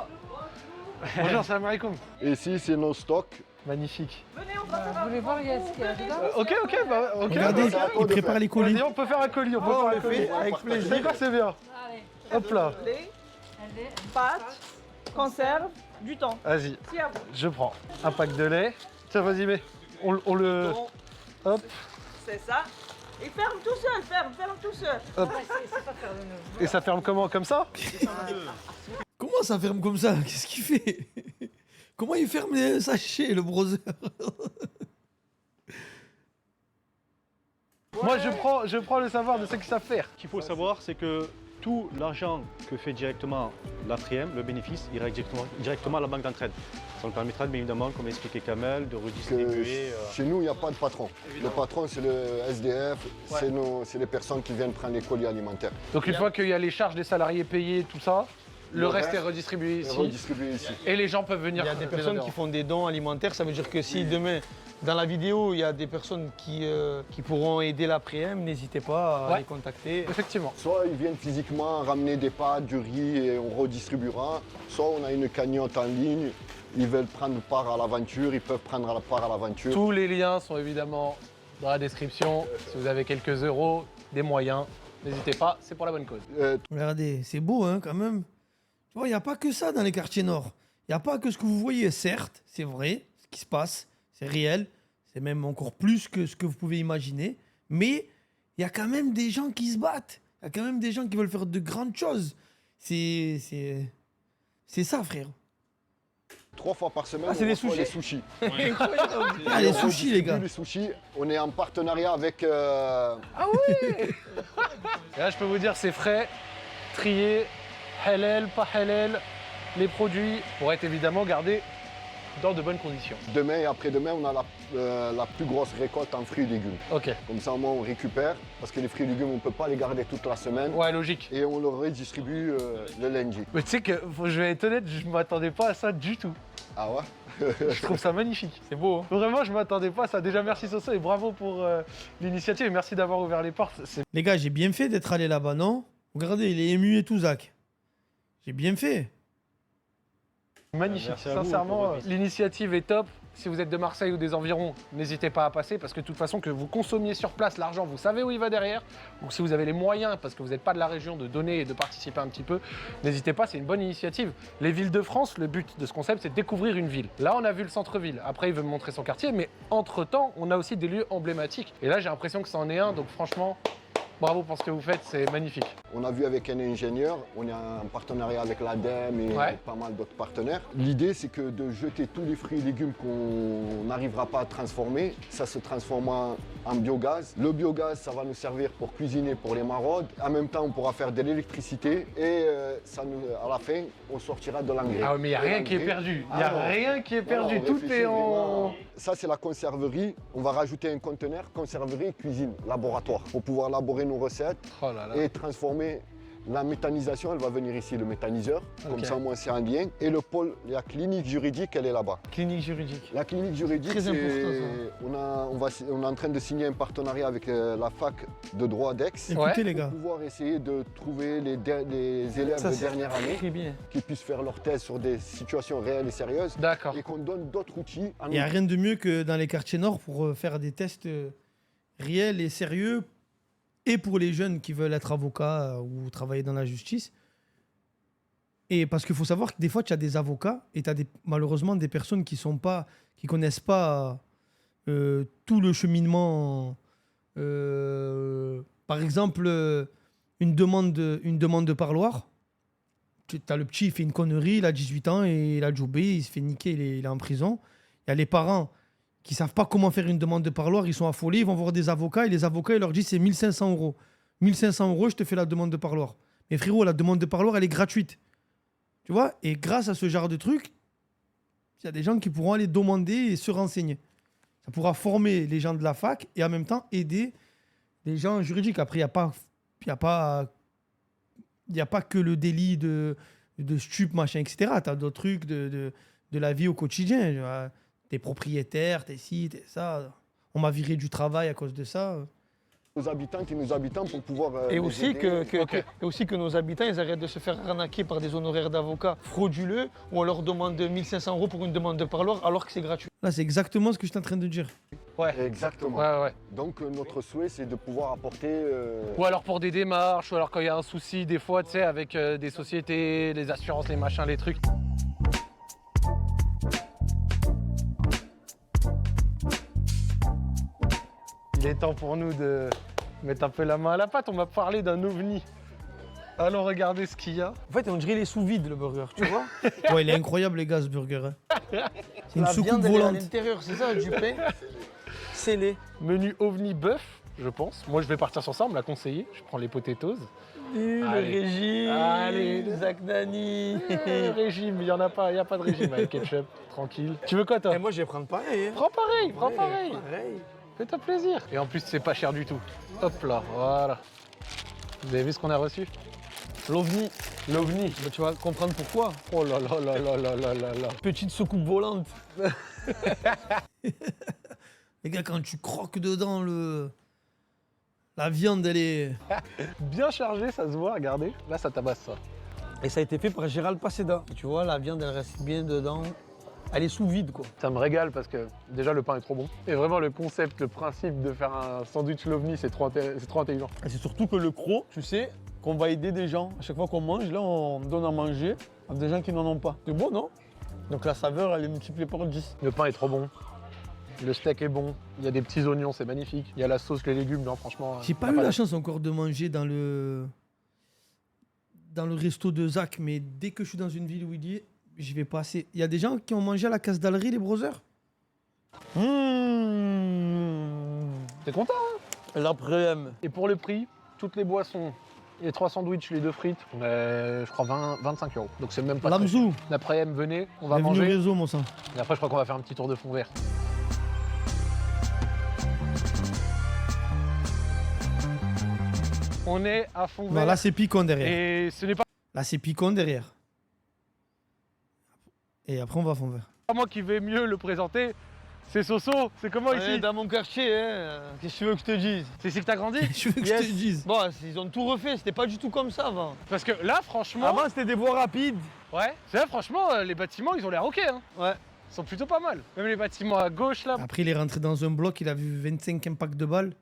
Bonjour, salam alaikum. Et ici c'est nos stocks. Magnifique. Venez, Vous voulez voir, il y a ce qu'il y a dedans? Ok, bah, ok. Regardez, c'est à toi il de prépare faire. les colis. Vas-y, on peut faire un colis, on peut faire un colis. avec plaisir. D'accord, c'est bien. Hop là. Pâtes, conserve, du thon. Vas-y, Si à vous. je prends un pack de lait. Tiens, vas-y, mais on le... Bon, Hop, c'est ça. Il ferme tout seul, ferme tout seul. hop. Et ça ferme comment? Comme ça? Comment ça ferme comme ça? Qu'est-ce qu'il fait? Comment il ferme les sachets, le browser? Moi, je prends le savoir de ce qu'ils savent faire. Ce qu'il faut savoir, c'est que tout l'argent que fait directement l'A3M, le bénéfice, ira directement à la banque d'entraide. Ça nous permettra, bien évidemment, comme expliqué Kamel, de Que redistribuer. chez nous, il n'y a pas de patron. Le patron, c'est le SDF, c'est les personnes qui viennent prendre les colis alimentaires. Donc une fois qu'il y a les charges des salariés payées, tout ça, le reste est redistribué ici. Redistribué ici. Et les gens peuvent venir. Il y a des personnes qui font des dons alimentaires. Ça veut dire que si demain, dans la vidéo, il y a des personnes qui pourront aider l'après-m, n'hésitez pas à les contacter. Effectivement. Soit ils viennent physiquement ramener des pâtes, du riz et on redistribuera. Soit on a une cagnotte en ligne. Ils veulent prendre part à l'aventure, ils peuvent prendre part à l'aventure. Tous les liens sont évidemment dans la description. Si vous avez quelques euros, des moyens, n'hésitez pas, c'est pour la bonne cause. Regardez, c'est beau hein, quand même. Tu vois, il n'y a pas que ça dans les quartiers nord. Il n'y a pas que ce que vous voyez. Certes, c'est vrai, ce qui se passe, c'est réel. C'est même encore plus que ce que vous pouvez imaginer. Mais il y a quand même des gens qui se battent. Il y a quand même des gens qui veulent faire de grandes choses. C'est ça, frère. 3 fois par semaine, Ah, c'est on des reçoit sushis. les sushis. Ah, les sushis, les gars. Les sushis, on est en partenariat avec... Ah oui. Et là, je peux vous dire, c'est frais, trié, halal, pas halal. Les produits pour être évidemment gardés dans de bonnes conditions. Demain et après-demain, on a la plus grosse récolte en fruits et légumes. Ok. Comme ça, au moins, on récupère, parce que les fruits et légumes, on ne peut pas les garder toute la semaine. Ouais, logique. Et on le redistribue le lundi. Mais tu sais que, je vais être honnête, je m'attendais pas à ça du tout. Ah ouais? Je trouve ça magnifique. C'est beau, hein. Vraiment, je m'attendais pas à ça. Déjà, merci Soso et bravo pour l'initiative et merci d'avoir ouvert les portes. Les gars, j'ai bien fait d'être allé là-bas, non? Regardez, il est ému et tout, Zach. J'ai bien fait. Magnifique, Merci à vous sincèrement, pour votre l'initiative est top. Si vous êtes de Marseille ou des environs, n'hésitez pas à passer parce que de toute façon, que vous consommiez sur place l'argent, vous savez où il va derrière. Donc si vous avez les moyens, parce que vous n'êtes pas de la région, de donner et de participer un petit peu, n'hésitez pas, c'est une bonne initiative. Les villes de France, le but de ce concept, c'est de découvrir une ville. Là, on a vu le centre-ville. Après, il veut me montrer son quartier, mais entre-temps, on a aussi des lieux emblématiques. Et là, j'ai l'impression que c'en est un, donc franchement, bravo pour ce que vous faites, c'est magnifique. On a vu avec un ingénieur, on est en partenariat avec l'ADEME et pas mal d'autres partenaires. L'idée, c'est que de jeter tous les fruits et légumes qu'on n'arrivera pas à transformer, ça se transforme en biogaz. Le biogaz, ça va nous servir pour cuisiner pour les maraudes. En même temps, on pourra faire de l'électricité et à la fin, on sortira de l'engrais. Ah oui, mais il n'y a rien qui est perdu. Il n'y a rien qui est perdu. Tout est en... Ça, c'est la conserverie. On va rajouter un conteneur, conserverie, cuisine, laboratoire, pour pouvoir élaborer nos recettes et transformer. La méthanisation, elle va venir ici, le méthaniseur. Comme ça, au moins, c'est en lien. Et le pôle, la clinique juridique, elle est là-bas. Clinique juridique. La clinique juridique, Très important, on est en train de signer un partenariat avec la fac de droit d'Aix. Écoutez, les gars. Pour pouvoir essayer de trouver les élèves de dernière année Très bien. qui puissent faire leur thèse sur des situations réelles et sérieuses. D'accord. Et qu'on donne d'autres outils. Il n'y a rien de mieux que dans les quartiers nord pour faire des tests réels et sérieux. Et pour les jeunes qui veulent être avocats ou travailler dans la justice. Et parce qu'il faut savoir que des fois, tu as des avocats et tu as malheureusement des personnes qui connaissent pas tout le cheminement. Par exemple, une demande de parloir. Tu as le petit, il fait une connerie, il a 18 ans et il a jobé, il se fait niquer, il est en prison. Il y a les parents qui ne savent pas comment faire une demande de parloir, ils sont affolés, ils vont voir des avocats et les avocats ils leur disent c'est 1500 €. 1500 €, je te fais la demande de parloir. Mais frérot, la demande de parloir, elle est gratuite. Tu vois? Et grâce à ce genre de truc, il y a des gens qui pourront aller demander et se renseigner. Ça pourra former les gens de la fac et en même temps aider les gens juridiques. Après, il n'y a pas que le délit de stup, machin, etc. Tu as d'autres trucs de la vie au quotidien. Tu vois. T'es propriétaire, t'es ci, t'es ça. On m'a viré du travail à cause de ça. Nos habitantes et nos habitants pour pouvoir. Et les aussi aider. et aussi que nos habitants, ils arrêtent de se faire arnaquer par des honoraires d'avocats frauduleux où on leur demande 1500 € pour une demande de parloir alors que c'est gratuit. Là, c'est exactement ce que je suis en train de dire. Ouais. Exactement. Ouais. Donc notre souhait, c'est de pouvoir apporter. Ou alors pour des démarches, ou alors quand il y a un souci, des fois, tu sais, avec des sociétés, les assurances, les machins, les trucs. Il est temps pour nous de mettre un peu la main à la pâte. On m'a parlé d'un ovni. Allons regarder ce qu'il y a. En fait, on dirait il est sous vide le burger, tu vois. Ouais, il est incroyable les gars ce burger. Hein. C'est une La soucoupe viande, elle est à volante. l'intérieur, c'est ça, du pain scellé. Menu ovni bœuf, je pense. Moi, je vais partir sur ça, on me l'a conseillé. Je prends les potatoes. Le Allez. régime, Allez. Zach Nani. Régime, il n'y en a pas, il n'y a pas de régime avec ketchup. Tranquille. Tu veux quoi, toi? Et moi, je vais prendre pareil. Hein. Prends pareil, prends Ouais, pareil. pareil. Fais-toi plaisir. Et en plus, c'est pas cher du tout. Hop là, voilà. Vous avez vu ce qu'on a reçu? L'ovni. L'ovni. Bah, tu vas comprendre pourquoi. Oh là là là là là là là là. Petite soucoupe volante. Les gars, quand tu croques dedans, la viande, elle est... Bien chargé, ça se voit, regardez. Là, ça tabasse ça. Et ça a été fait par Gérald Paseda. Tu vois, la viande, elle reste bien dedans. Elle est sous vide, quoi. Ça me régale parce que déjà, le pain est trop bon. Et vraiment, le concept, le principe de faire un sandwich l'ovni, c'est trop intelligent. Et c'est surtout que le croc, tu sais, qu'on va aider des gens. À chaque fois qu'on mange, là, on donne à manger à des gens qui n'en ont pas. C'est bon, non? Donc la saveur, elle est multipliée par 10. Le pain est trop bon. Le steak est bon. Il y a des petits oignons, c'est magnifique. Il y a la sauce, les légumes, non, franchement. J'ai pas eu la chance encore de manger dans le resto de Zach, mais dès que je suis dans une ville où il y est, j'y vais passer. Il y a des gens qui ont mangé à la Casse d'Alerie, les brothers. T'es content, hein? L'après-midi. Et pour le prix, toutes les boissons, les 3 sandwichs, les 2 frites, je crois 25 €. Donc c'est même pas très cher. Lamzou. L'après-midi, venez, on va Bienvenue au manger. réseau, mon sang. Et après, je crois qu'on va faire un petit tour de fond vert. On est à fond Non, vert. là, c'est piquant derrière. Et ce n'est pas Là, c'est piquant derrière. Et après, on va fond vert. moi qui vais mieux le présenter. C'est Soso. C'est comment ici? Dans mon quartier, hein. Qu'est-ce que tu veux que je te dise? C'est ici que t'as grandi? Je veux que je te dise. Bon, ils ont tout refait, c'était pas du tout comme ça avant. Parce que là, franchement. Avant, c'était des voies rapides. Ouais. C'est vrai, franchement, les bâtiments, ils ont l'air ok. Hein. Ouais. Ils sont plutôt pas mal. Même les bâtiments à gauche là. Après, il est rentré dans un bloc, il a vu 25 impacts de balles.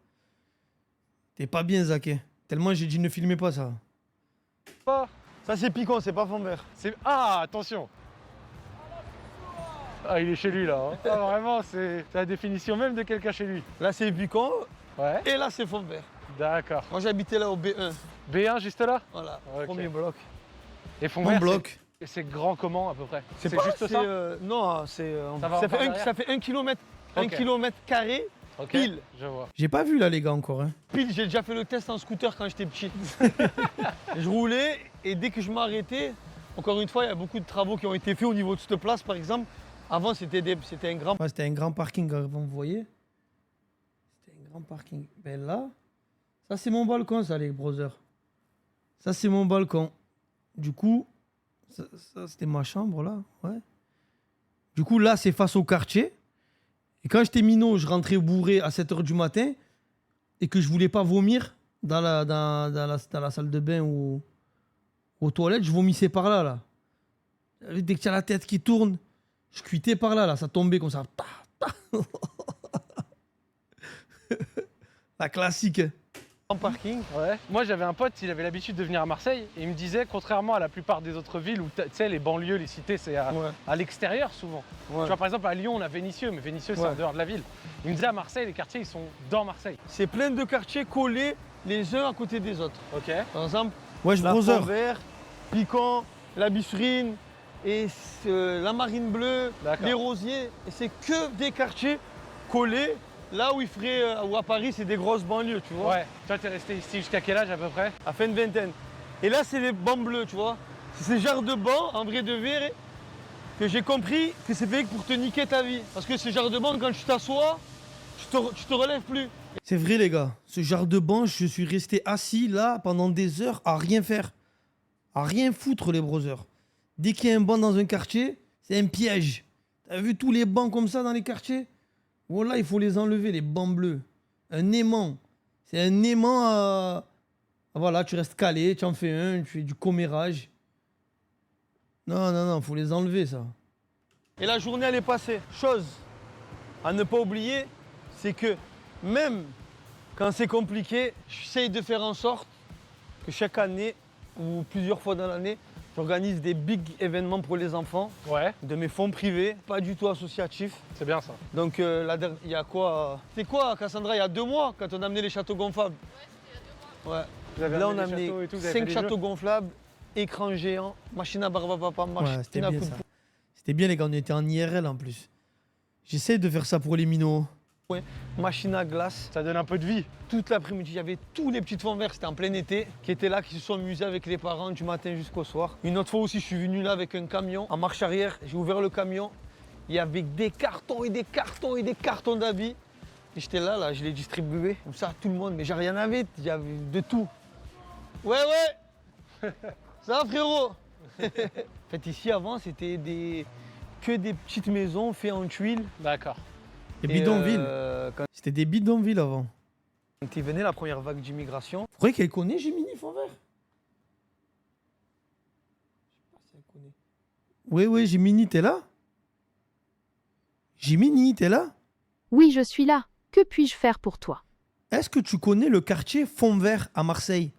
T'es pas bien, Zach. Hein. Tellement j'ai dit ne filmez pas ça. Pas. Ça, c'est piquant, c'est pas fond vert. Ah, attention. Ah, il est chez lui là. Hein. Ah, vraiment, c'est la définition même de quelqu'un chez lui. Là, c'est piquant. Ouais. Et là, c'est fond vert. D'accord. Moi, j'habitais là au B1. B1 juste là? Voilà, Ok. premier bloc. Et fond Mon vert, bloc. c'est grand comment à peu près? C'est pas juste ça? Non, c'est. Ça va encore ça fait 1 km. Ok. 1 km carré. Ok, Pile. je vois. J'ai pas vu là, les gars, encore. Hein. Pile, j'ai déjà fait le test en scooter quand j'étais petit. Je roulais et dès que je m'arrêtais, encore une fois, il y a beaucoup de travaux qui ont été faits au niveau de cette place, par exemple. Avant, c'était un grand... c'était un grand parking, avant, vous voyez. C'était un grand parking. Ben là, ça, c'est mon balcon, ça, les brothers. Ça, c'est mon balcon. Du coup, ça c'était ma chambre, là. Ouais. Du coup, là, c'est face au quartier. Et quand j'étais minot, je rentrais bourré à 7 h du matin et que je voulais pas vomir dans la salle de bain ou aux toilettes, je vomissais par là, là. Dès que tu as la tête qui tourne, je cuitais par là, là. Ça tombait comme ça. La classique. En parking. Ouais. Moi, j'avais un pote, il avait l'habitude de venir à Marseille et il me disait, contrairement à la plupart des autres villes où tu sais, les banlieues, les cités, c'est à l'extérieur souvent. Ouais. Tu vois, par exemple, à Lyon, on a Vénissieux, mais Vénissieux, c'est en dehors de la ville. Il me disait à Marseille, les quartiers, ils sont dans Marseille. C'est plein de quartiers collés les uns à côté des autres. Ok. Par exemple, la Font-Vert, Picon, la Bisserine et la Marine Bleue, les Rosiers. Et c'est que des quartiers collés. Là où il ferait, ou à Paris, c'est des grosses banlieues, tu vois. Ouais. Toi, t'es resté ici jusqu'à quel âge à peu près? À fin de vingtaine. Et là, c'est les bancs bleus, tu vois. C'est ces genres de bancs, en vrai de verre, que j'ai compris que c'est fait pour te niquer ta vie. Parce que ce genre de banc, quand tu t'assois, tu te relèves plus. C'est vrai, les gars. Ce genre de banc, je suis resté assis là pendant des heures à rien faire. À rien foutre, les brothers. Dès qu'il y a un banc dans un quartier, c'est un piège. T'as vu tous les bancs comme ça dans les quartiers? Voilà, il faut les enlever, les bancs bleus. Un aimant. C'est un aimant à... Voilà, tu restes calé, tu en fais un, tu fais du commérage. Non, faut les enlever, ça. Et la journée, elle est passée. Chose à ne pas oublier, c'est que même quand c'est compliqué, j'essaye de faire en sorte que chaque année, ou plusieurs fois dans l'année, j'organise des big événements pour les enfants, de mes fonds privés, pas du tout associatifs. C'est bien ça. Donc il y a quoi C'est quoi, Cassandra, il y a 2 mois, quand on a amené les châteaux gonflables? Ouais, Vous avez là, on amené a les amené châteaux et tout, vous avez 5 fait des châteaux jeux gonflables, écran géant, machine à barbapapa, Ouais, machine c'était à bien coup de ça. poing. C'était bien, les gars, on était en IRL en plus. J'essaie de faire ça pour les minots. Machine à glace. Ça donne un peu de vie. Toute l'après-midi, il y avait tous les petits fonds verts, c'était en plein été, qui étaient là, qui se sont amusés avec les parents du matin jusqu'au soir. Une autre fois aussi, je suis venu là avec un camion, en marche arrière, j'ai ouvert le camion, il y avait des cartons et des cartons et des cartons d'habits. Et j'étais là, je les distribuais, comme ça à tout le monde, mais j'ai rien à vite, il y avait de tout. Ouais, ça va frérot. En fait, ici avant, c'était que des petites maisons faites en tuiles. D'accord. Des bidonvilles. Quand C'était des bidonvilles avant. il venait la première vague d'immigration, Vous croyez qu'elle connaît Jiminy Fonvert? Je sais pas si elle connaît. Oui, Jiminy, t'es là? Jiminy, t'es là? Oui, je suis là. Que puis-je faire pour toi? Est-ce que tu connais le quartier Fontvert à Marseille?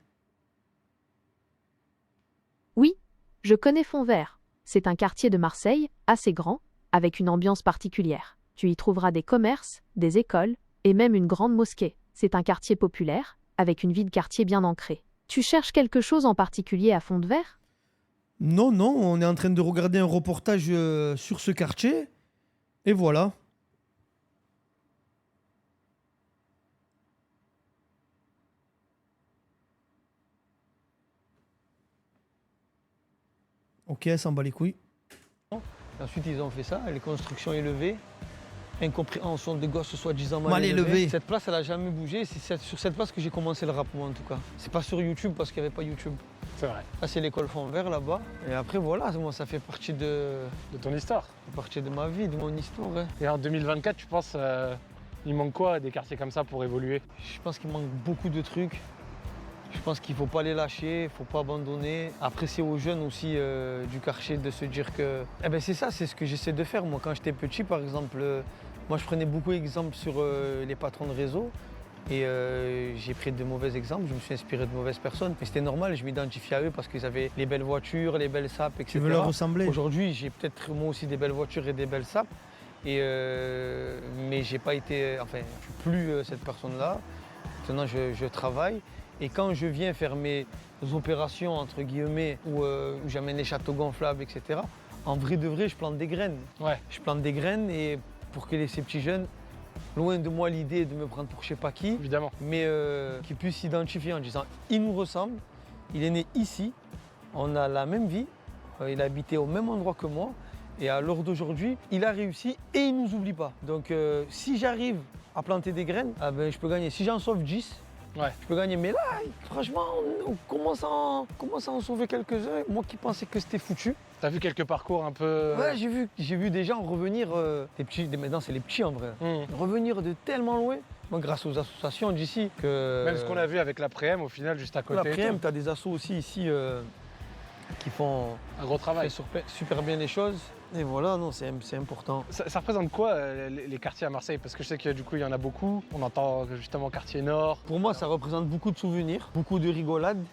Oui, je connais Fontvert. C'est un quartier de Marseille, assez grand, avec une ambiance particulière. Tu y trouveras des commerces, des écoles, et même une grande mosquée. C'est un quartier populaire, avec une vie de quartier bien ancrée. Tu cherches quelque chose en particulier à Fontvert? Non, on est en train de regarder un reportage sur ce quartier. Et voilà. Ok, elle s'en bat les couilles. ensuite ils ont fait ça, les constructions élevées, incompréhension de gosses soi-disant Mal élevés. Cette place, elle a jamais bougé, c'est sur cette place que j'ai commencé le rap moi en tout cas. C'est pas sur YouTube parce qu'il n'y avait pas YouTube. C'est vrai. Là c'est l'école Fontvert là-bas. Et après voilà, moi ça fait partie de ton histoire. Partie de ma vie, de mon histoire. Ouais. Et en 2024, tu penses il manque quoi des quartiers comme ça pour évoluer? Je pense qu'il manque beaucoup de trucs. Je pense qu'il ne faut pas les lâcher, il ne faut pas abandonner. Après, c'est aux jeunes aussi du quartier de se dire que... Eh ben c'est ça, c'est ce que j'essaie de faire. Moi, quand j'étais petit, par exemple, moi, je prenais beaucoup d'exemples sur les patrons de réseau. Et j'ai pris de mauvais exemples, je me suis inspiré de mauvaises personnes. Mais c'était normal, je m'identifiais à eux parce qu'ils avaient les belles voitures, les belles sapes, etc. Tu veux leur ressembler? Aujourd'hui, j'ai peut-être moi aussi des belles voitures et des belles sapes. Mais j'ai pas été... Enfin, je suis plus cette personne-là. Maintenant, je travaille. Et quand je viens faire mes opérations, entre guillemets, où j'amène les châteaux gonflables, etc., en vrai de vrai, je plante des graines. Ouais. Je plante des graines et pour que ces petits jeunes, loin de moi l'idée de me prendre pour je sais pas qui, évidemment, mais qu'ils puissent s'identifier en disant il nous ressemble, il est né ici, on a la même vie, il a habité au même endroit que moi, et à l'heure d'aujourd'hui, il a réussi et il ne nous oublie pas. Donc si j'arrive à planter des graines, ah ben, je peux gagner. Si j'en sauve 10, je peux gagner. Mais là, franchement, on commence à en sauver quelques-uns. Moi qui pensais que c'était foutu. T'as vu quelques parcours un peu... Ouais, j'ai vu des gens revenir, maintenant c'est les petits en vrai, revenir de tellement loin. Moi, grâce aux associations d'ici que... Même ce qu'on a vu avec l'après-m au final, juste à côté. L'après-m, tu as des assos aussi ici qui font un gros travail. Super bien les choses. Et voilà, non, c'est important. Ça représente quoi les quartiers à Marseille? Parce que je sais qu'il y en a beaucoup. On entend justement quartier nord. Pour moi, ça représente beaucoup de souvenirs, beaucoup de rigolades,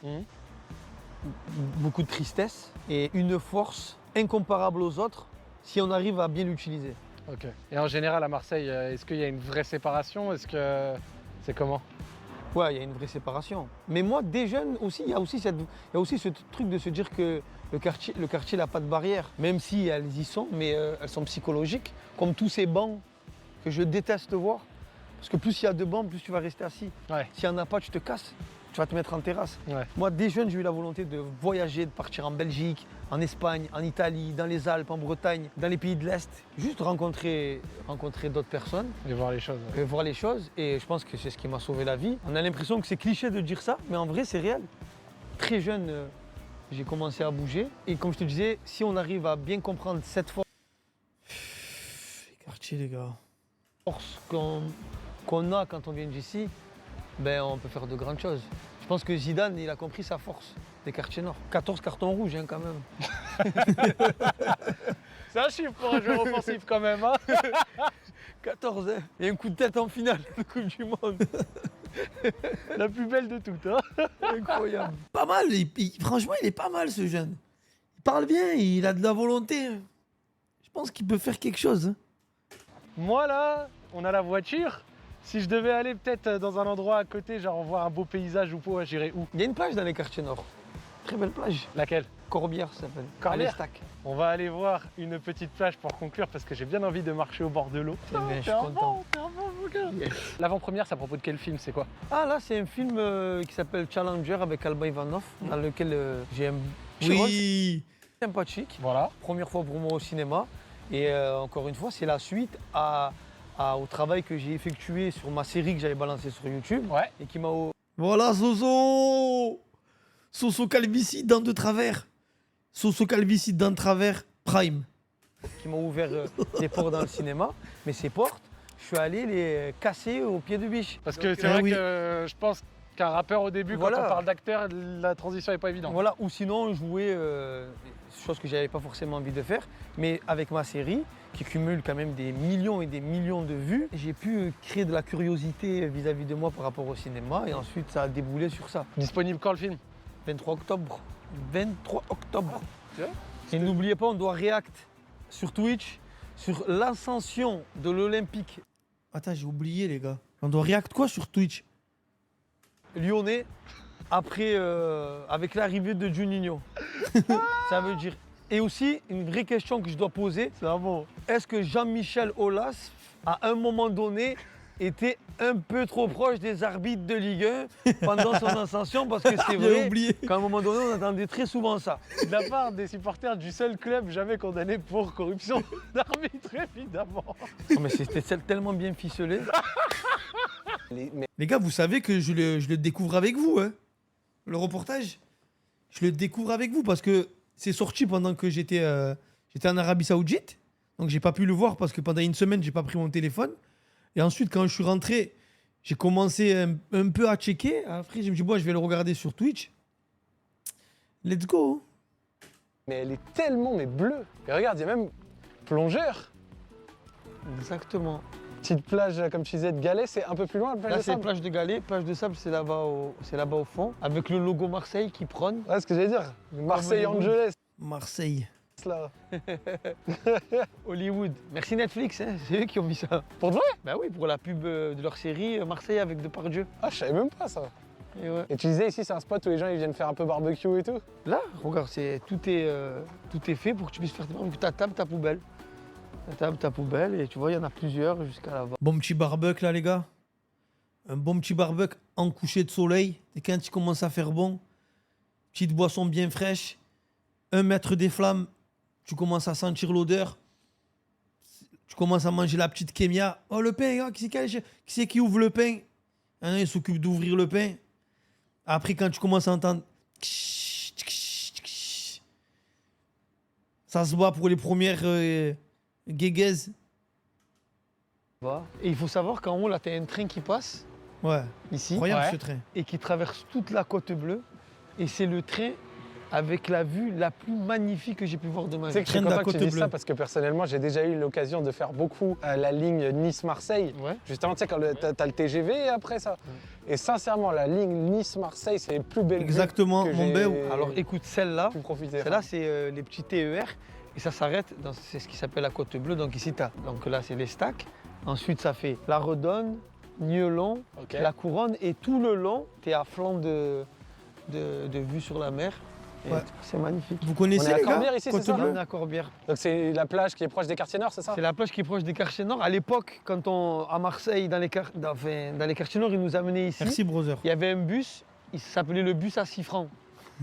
beaucoup de tristesse et une force incomparable aux autres si on arrive à bien l'utiliser. Ok. Et en général à Marseille, est-ce qu'il y a une vraie séparation? Est-ce que c'est comment? Ouais, il y a une vraie séparation. Mais moi, des jeunes aussi, il y a aussi ce truc de se dire que le quartier n'a pas de barrière, même si elles y sont, mais elles sont psychologiques, comme tous ces bancs que je déteste voir. Parce que plus il y a de bancs, plus tu vas rester assis. Ouais. S'il n'y en a pas, tu te casses, tu vas te mettre en terrasse. Ouais. Moi, des jeunes, j'ai eu la volonté de voyager, de partir en Belgique, en Espagne, en Italie, dans les Alpes, en Bretagne, dans les pays de l'Est. Juste rencontrer d'autres personnes. Et voir les choses. Et voir les choses. Et je pense que c'est ce qui m'a sauvé la vie. On a l'impression que c'est cliché de dire ça, mais en vrai, c'est réel. Très jeune, j'ai commencé à bouger. Et comme je te disais, si on arrive à bien comprendre cette force... Les quartiers, les gars. Force qu'on a quand on vient d'ici, ben on peut faire de grandes choses. Je pense que Zidane, il a compris sa force des quartiers nord. 14 cartons rouges hein, quand même. C'est un chiffre pour un joueur offensif quand même. Hein. 14, hein. Et un coup de tête en finale de Coupe du Monde. La plus belle de toutes. Hein. Incroyable. Pas mal, franchement, il est pas mal ce jeune. Il parle bien, il a de la volonté. Je pense qu'il peut faire quelque chose. Hein. Moi là, on a la voiture. Si je devais aller peut-être dans un endroit à côté, genre voir un beau paysage ou quoi, j'irais où? Il y a une plage dans les quartiers nord. Très belle plage. Laquelle? Corbière, ça s'appelle. Corbière. Stack. On va aller voir une petite plage pour conclure parce que j'ai bien envie de marcher au bord de l'eau. Eh bien, je suis content. mon gars. Yes. L'avant-première, c'est à propos de quel film? C'est quoi? Ah là, c'est un film qui s'appelle Challenger avec Alban Ivanov, dans lequel j'ai un Oui. sympathique. Voilà. Première fois pour moi au cinéma. Et encore une fois, c'est la suite au travail que j'ai effectué sur ma série que j'avais balancée sur YouTube. Ouais. Et qui m'a... Voilà, Soso. Soso Calvici, dents de travers. Soso Calvici, dents de travers, Prime. Qui m'a ouvert des portes dans le cinéma. Mais ces portes, je suis allé les casser au pied de biche. Parce que c'est vrai que je pense qu'un rappeur au début, Voilà. quand on parle d'acteur, la transition n'est pas évidente. Voilà, ou sinon jouer, chose que j'avais pas forcément envie de faire, mais avec ma série, qui cumule quand même des millions et des millions de vues, j'ai pu créer de la curiosité vis-à-vis de moi par rapport au cinéma, et ensuite ça a déboulé sur ça. Disponible quand le film? 23 octobre. 23 octobre. Tu vois? Et n'oubliez pas, on doit react sur Twitch, sur l'ascension de l'Olympique Attends, j'ai oublié, les gars. On doit react quoi sur Twitch? lyonnais après, avec l'arrivée de Juninho. Ça veut dire. Et aussi, une vraie question que je dois poser, est-ce que Jean-Michel Aulas, à un moment donné, était un peu trop proche des arbitres de Ligue 1 pendant son ascension? Parce que c'est J'avais vrai oublié. qu'à un moment donné, on entendait très souvent ça. De la part des supporters du seul club jamais condamné pour corruption d'arbitre, évidemment. Oh, mais c'était tellement bien ficelé. Les gars, vous savez que je le découvre avec vous, hein. Le reportage, je le découvre avec vous parce que c'est sorti pendant que j'étais en Arabie Saoudite. Donc j'ai pas pu le voir parce que pendant une semaine, j'ai pas pris mon téléphone. Et ensuite, quand je suis rentré, j'ai commencé un peu à checker. Après, je me suis dit, bon, je vais le regarder sur Twitch. Let's go. Mais elle est tellement bleue. Et regarde, il y a même plongeur. Exactement. Petite plage, comme tu disais, de Galets, c'est un peu plus loin, la plage Là, de c'est sable. plage de Galets, plage de sable, c'est là-bas au fond, avec le logo Marseille qui prône. Ouais, ce que j'allais dire. Marseille-Angeles, Marseille. là. Hollywood. Merci Netflix, hein, c'est eux qui ont mis ça. Pour de vrai? Bah oui, pour la pub de leur série Marseille avec Depardieu. Ah, je savais même pas ça. Et ouais. Et tu disais ici, c'est un spot où les gens ils viennent faire un peu barbecue et tout? Là, regarde, tout est fait pour que tu puisses faire tes barbecues. Ta table, ta poubelle. Ta table, ta poubelle, et tu vois, il y en a plusieurs jusqu'à là-bas. Bon petit barbecue là, les gars. Un bon petit barbecue en coucher de soleil. Et quand il commence à faire bon, petite boisson bien fraîche, 1 mètre des flammes, tu commences à sentir l'odeur. Tu commences à manger la petite kémia. Oh, le pain, hein, qui c'est qui ouvre le pain? Hein, il s'occupe d'ouvrir le pain. Après, quand tu commences à entendre... Ça se voit pour les premières guéguaises. Et il faut savoir qu'en haut, là, tu as un train qui passe, Ouais, ici, incroyable Ouais. ce train. et qui traverse toute la côte bleue. Et c'est le train avec la vue la plus magnifique que j'ai pu voir de ma Tu sais vie. que je suis Train de la content que tu Côte dises Bleue. ça parce que personnellement, j'ai déjà eu l'occasion de faire beaucoup la ligne Nice-Marseille. Ouais. Justement, tu sais, quand t'as le TGV et après ça. Et sincèrement, la ligne Nice-Marseille, c'est les plus belles Exactement, vues que mon j'ai bel. Alors écoute, celle-là, pu profiter. celle-là c'est les petits TER. Et ça s'arrête, c'est ce qui s'appelle la côte bleue. Donc ici, donc là, c'est les stacks. Ensuite, ça fait la Redonne, Nielon, Ok. la Couronne. Et tout le long, tu es à flanc de vue sur la mer. Et Ouais. c'est magnifique. Vous connaissez On est à les gars Corbière ici, c'est Côte ça Bleue On est à Corbière. Donc c'est la plage qui est proche des quartiers nord, c'est ça? C'est la plage qui est proche des quartiers nord. À l'époque, quand à Marseille, dans les quartiers nord, ils nous amenaient ici. Merci, brother. Il y avait un bus, il s'appelait le bus à 6 francs.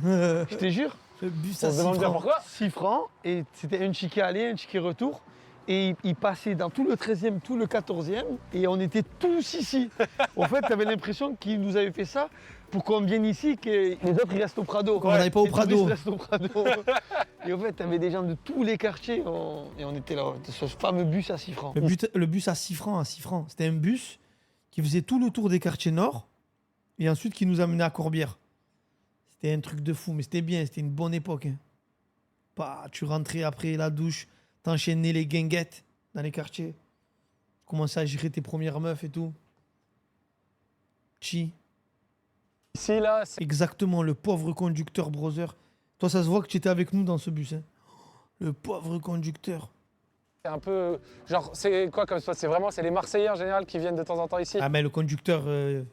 Je te jure. Le bus On à se 6 demande bien francs. pourquoi. 6 francs, et c'était un ticket aller, un ticket retour. Et il passait dans tout le 13e, tout le 14e, et on était tous ici. En fait, tu avais l'impression qu'ils nous avaient fait ça pour qu'on vienne ici, que les autres ils restent au Prado. Qu'on n'aille pas au Les touristes Prado. restent au Prado. Et en fait, tu avais des gens de tous les quartiers, et on était là, ce fameux bus à 6 francs. Le bus à 6 francs, C'était un bus qui faisait tout le tour des quartiers nord. Et ensuite, qui nous amenait à Corbière. C'était un truc de fou, mais c'était bien, c'était une bonne époque. Hein. Bah, tu rentrais après la douche, t'enchaînais les guinguettes dans les quartiers. Tu commençais à gérer tes premières meufs et tout. Chi. Ici, là, exactement, le pauvre conducteur, brother. Toi, ça se voit que tu étais avec nous dans ce bus. Hein. Le pauvre conducteur. c'est un peu... Genre, c'est quoi comme spot? C'est vraiment les Marseillais en général qui viennent de temps en temps ici? Ah, mais le conducteur... Ouais.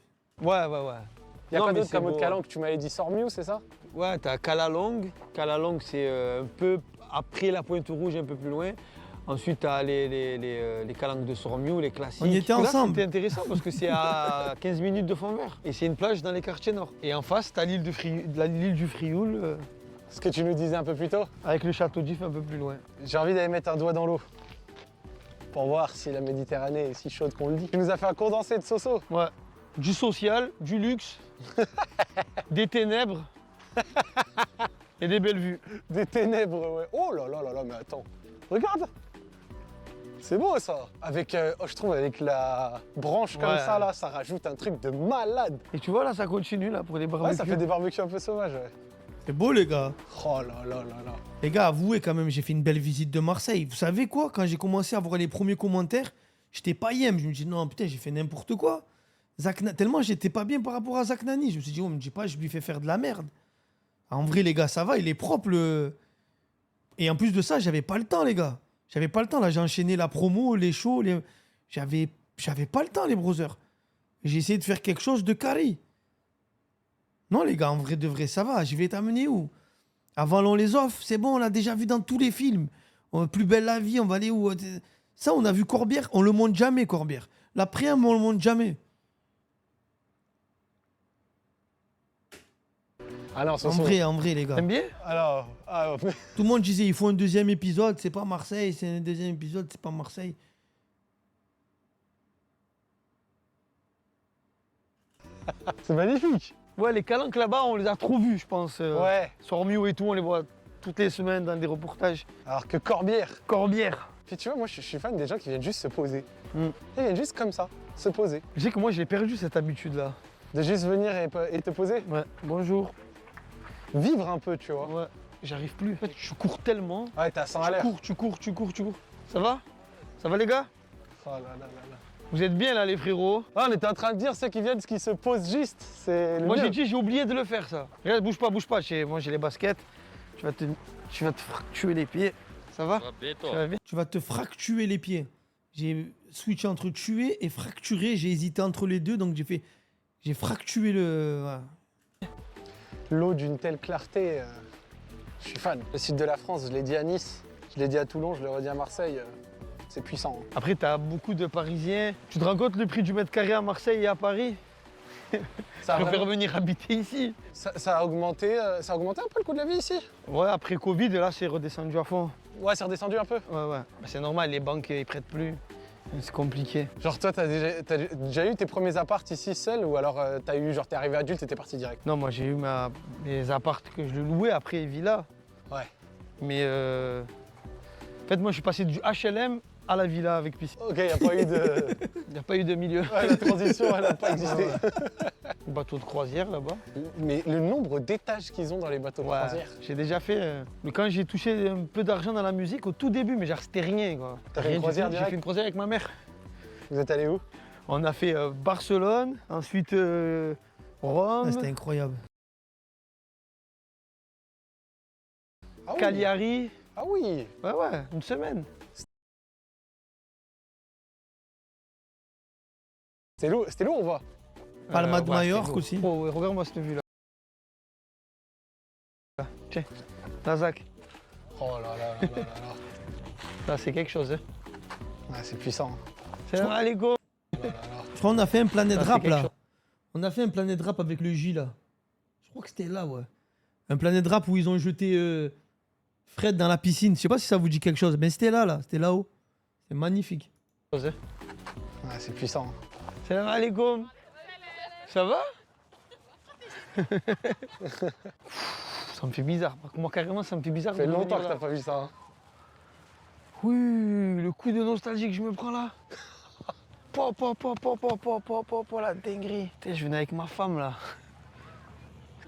Il y a Non, quoi mais d'autre comme c'est autre beau. calanque? Tu m'avais dit Sormiou, c'est ça? Ouais, t'as Calalong. Calalong, c'est un peu après la Pointe Rouge, un peu plus loin. Ensuite, t'as les calanques de Sormiou, les classiques. On y était Là, ensemble. C'était intéressant parce que c'est à 15 minutes de Font-Vert. Et c'est une plage dans les quartiers nord. Et en face, t'as l'île du Frioul, Ce que tu nous disais un peu plus tôt. avec le château d'If un peu plus loin. J'ai envie d'aller mettre un doigt dans l'eau pour voir si la Méditerranée est si chaude qu'on le dit. Tu nous as fait un condensé de Soso. Ouais. Du social, du luxe, des ténèbres et des belles vues. Des ténèbres, ouais. Oh là là là là, mais attends. Regarde. C'est beau ça. Avec, je trouve avec la branche comme Ouais. ça là, ça rajoute un truc de malade. Et tu vois là, ça continue là pour les barbecues. Ouais, ça fait des barbecues un peu sauvages, ouais. C'est beau, les gars. Oh là là là là. Les gars, avouez quand même, j'ai fait une belle visite de Marseille. Vous savez quoi? Quand j'ai commencé à voir les premiers commentaires, j'étais pas yem. Je me dis, non, putain, j'ai fait n'importe quoi. Tellement j'étais pas bien par rapport à Zach Nani. Je me suis dit, oh, me dis pas, je lui fais faire de la merde. En vrai, les gars, ça va, il est propre. Et en plus de ça, j'avais pas le temps, les gars. J'avais pas le temps. Là, j'ai enchaîné la promo, les shows. J'avais pas le temps, les brothers. J'ai essayé de faire quelque chose de carré. Non, les gars, en vrai de vrai, ça va. Je vais t'amener où? Avant, on les offre. C'est bon, on l'a déjà vu dans tous les films. Plus belle la vie, on va aller où? Ça, on a vu Corbière. On le monte jamais, Corbière. La Préam, on le monte jamais. Ah non, En Soso. vrai, les gars. T'aimes bien? Alors, Tout le monde disait, il faut un deuxième épisode, c'est pas Marseille. C'est un deuxième épisode, c'est pas Marseille. c'est magnifique. Ouais, les calanques là-bas, on les a trop vus, je pense. Ouais. Sormiou et tout, on les voit toutes les semaines dans des reportages. Alors que Corbière. Corbière. Puis tu vois, moi je suis fan des gens qui viennent juste se poser. Mm. Ils viennent juste comme ça, se poser. Je sais que moi, j'ai perdu cette habitude-là. De juste venir et te poser. Ouais, bonjour. Vivre un peu, tu vois. Ouais, j'arrive plus. En fait, je cours tellement. Ouais, t'as 100 à l'heure. Tu cours. Ça va? Ça va, les gars? Oh là là là là. Vous êtes bien, là, les frérots? Ah, on était en train de dire ceux qui viennent, ce qui se posent juste. C'est le Moi, mieux. j'ai dit, j'ai oublié de le faire, ça. Regarde, bouge pas. Moi, j'ai les baskets. Tu vas te fracturer les pieds. Ça va? Ça va bien? Tu vas te fracturer les pieds. J'ai switché entre tuer et fracturer. J'ai hésité entre les deux, donc j'ai fracturé le. Voilà. L'eau d'une telle clarté, je suis fan. Le sud de la France, je l'ai dit à Nice, je l'ai dit à Toulon, je le redis à Marseille, c'est puissant. hein. Après, t'as beaucoup de Parisiens. Tu te rends compte le prix du mètre carré à Marseille et à Paris? Ça a, Je préfère vraiment- venir habiter ici. ça a augmenté un peu le coût de la vie ici? Ouais, après Covid, là, c'est redescendu à fond. Ouais, c'est redescendu un peu. Ouais. Bah, c'est normal, les banques, ils prêtent plus. C'est compliqué. Genre toi, t'as déjà eu tes premiers apparts ici seul ou alors t'es arrivé adulte et t'es parti direct? Non, moi, j'ai eu mes apparts que je louais après les villas. Ouais. Mais en fait, moi, je suis passé du HLM à la villa avec piscine. Ok, y a pas eu de... Il n'y a pas eu de milieu. Ouais, la transition, elle n'a pas existé. Bateau de croisière là-bas. Mais le nombre d'étages qu'ils ont dans les bateaux de Ouais, croisière. j'ai déjà fait. Mais quand j'ai touché un peu d'argent dans la musique, au tout début, mais genre c'était rien quoi. T'as fait Rien une du croisière tout. J'ai direct? fait une croisière avec ma mère. Vous êtes allé où? On a fait Barcelone, ensuite Rome, Ah, c'était incroyable. Ah oui. Cagliari. Ah oui. Ouais, une semaine. C'était lourd ou pas? Palma de ouais, Majorque c'était beau. aussi. Oh, ouais, regarde-moi cette vue là. Là, tiens, là, Zach. Oh là là là là là là. Là, c'est quelque chose. Hein. Ouais, c'est puissant. Salam alaikum. Je crois qu'on a fait un Planet Ça, c'est Rap quelque là. chose. On a fait un Planet Rap avec le J là. Je crois que c'était là, ouais. Un Planet Rap où ils ont jeté Fred dans la piscine. Je sais pas si ça vous dit quelque chose, mais c'était là. C'était là-haut. C'est magnifique. Ouais, c'est puissant. Salam alaikum. Ça va? Ça me fait bizarre. Moi, carrément, ça me fait bizarre. Ça fait de longtemps que revenir t'as là. pas vu ça. Hein. Oui, le coup de nostalgie que je me prends là. La dinguerie. Putain, je venais avec ma femme là.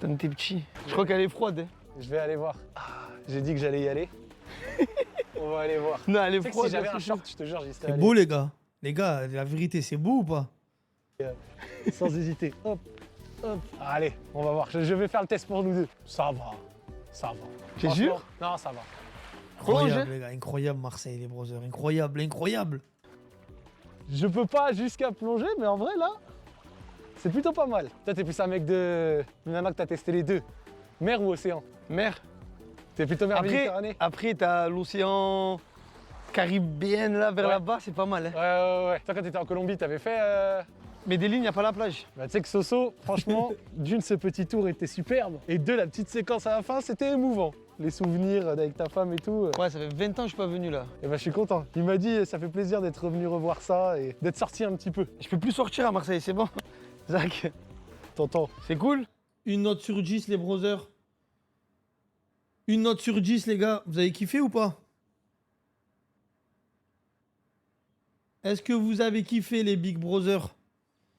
Quand on était petit. Je crois qu'elle est froide. Hein. Je vais aller voir. J'ai dit que j'allais y aller. On va aller voir. Non, elle est Tu sais que froide. si j'avais elle un se short, je te jure, j'y serais C'est allé. beau, les gars. Les gars, la vérité, c'est beau ou pas? Sans hésiter. Hop, hop. Allez, on va voir. Je vais faire le test pour nous deux. Ça va. Ça va. T'es Franchement, sûr? Non, ça va. Incroyable, les gars. Incroyable, Marseille, les brothers. Incroyable, incroyable. Je peux pas jusqu'à plonger, mais en vrai, là, c'est plutôt pas mal. Toi, t'es plus un mec de... Maintenant que t'as testé les deux. Mer ou océan? Mer. T'es plutôt mer Méditerranée? Après t'as l'océan caribéen là vers Ouais. là-bas, c'est pas mal. Hein. Ouais. Toi, quand t'étais en Colombie, t'avais fait... Medellin, y a pas la plage. Bah, tu sais que Soso, franchement, d'une, ce petit tour était superbe. Et deux, la petite séquence à la fin, c'était émouvant. Les souvenirs avec ta femme et tout. Ouais, ça fait 20 ans que je suis pas venu là. Et bah, je suis content. Il m'a dit, ça fait plaisir d'être revenu revoir ça et d'être sorti un petit peu. Je peux plus sortir à Marseille, c'est bon. Zach, T'entends? c'est cool? Une note sur 10, les brothers. Une note sur 10, les gars. Vous avez kiffé ou pas? Est-ce que vous avez kiffé, les Big Brothers?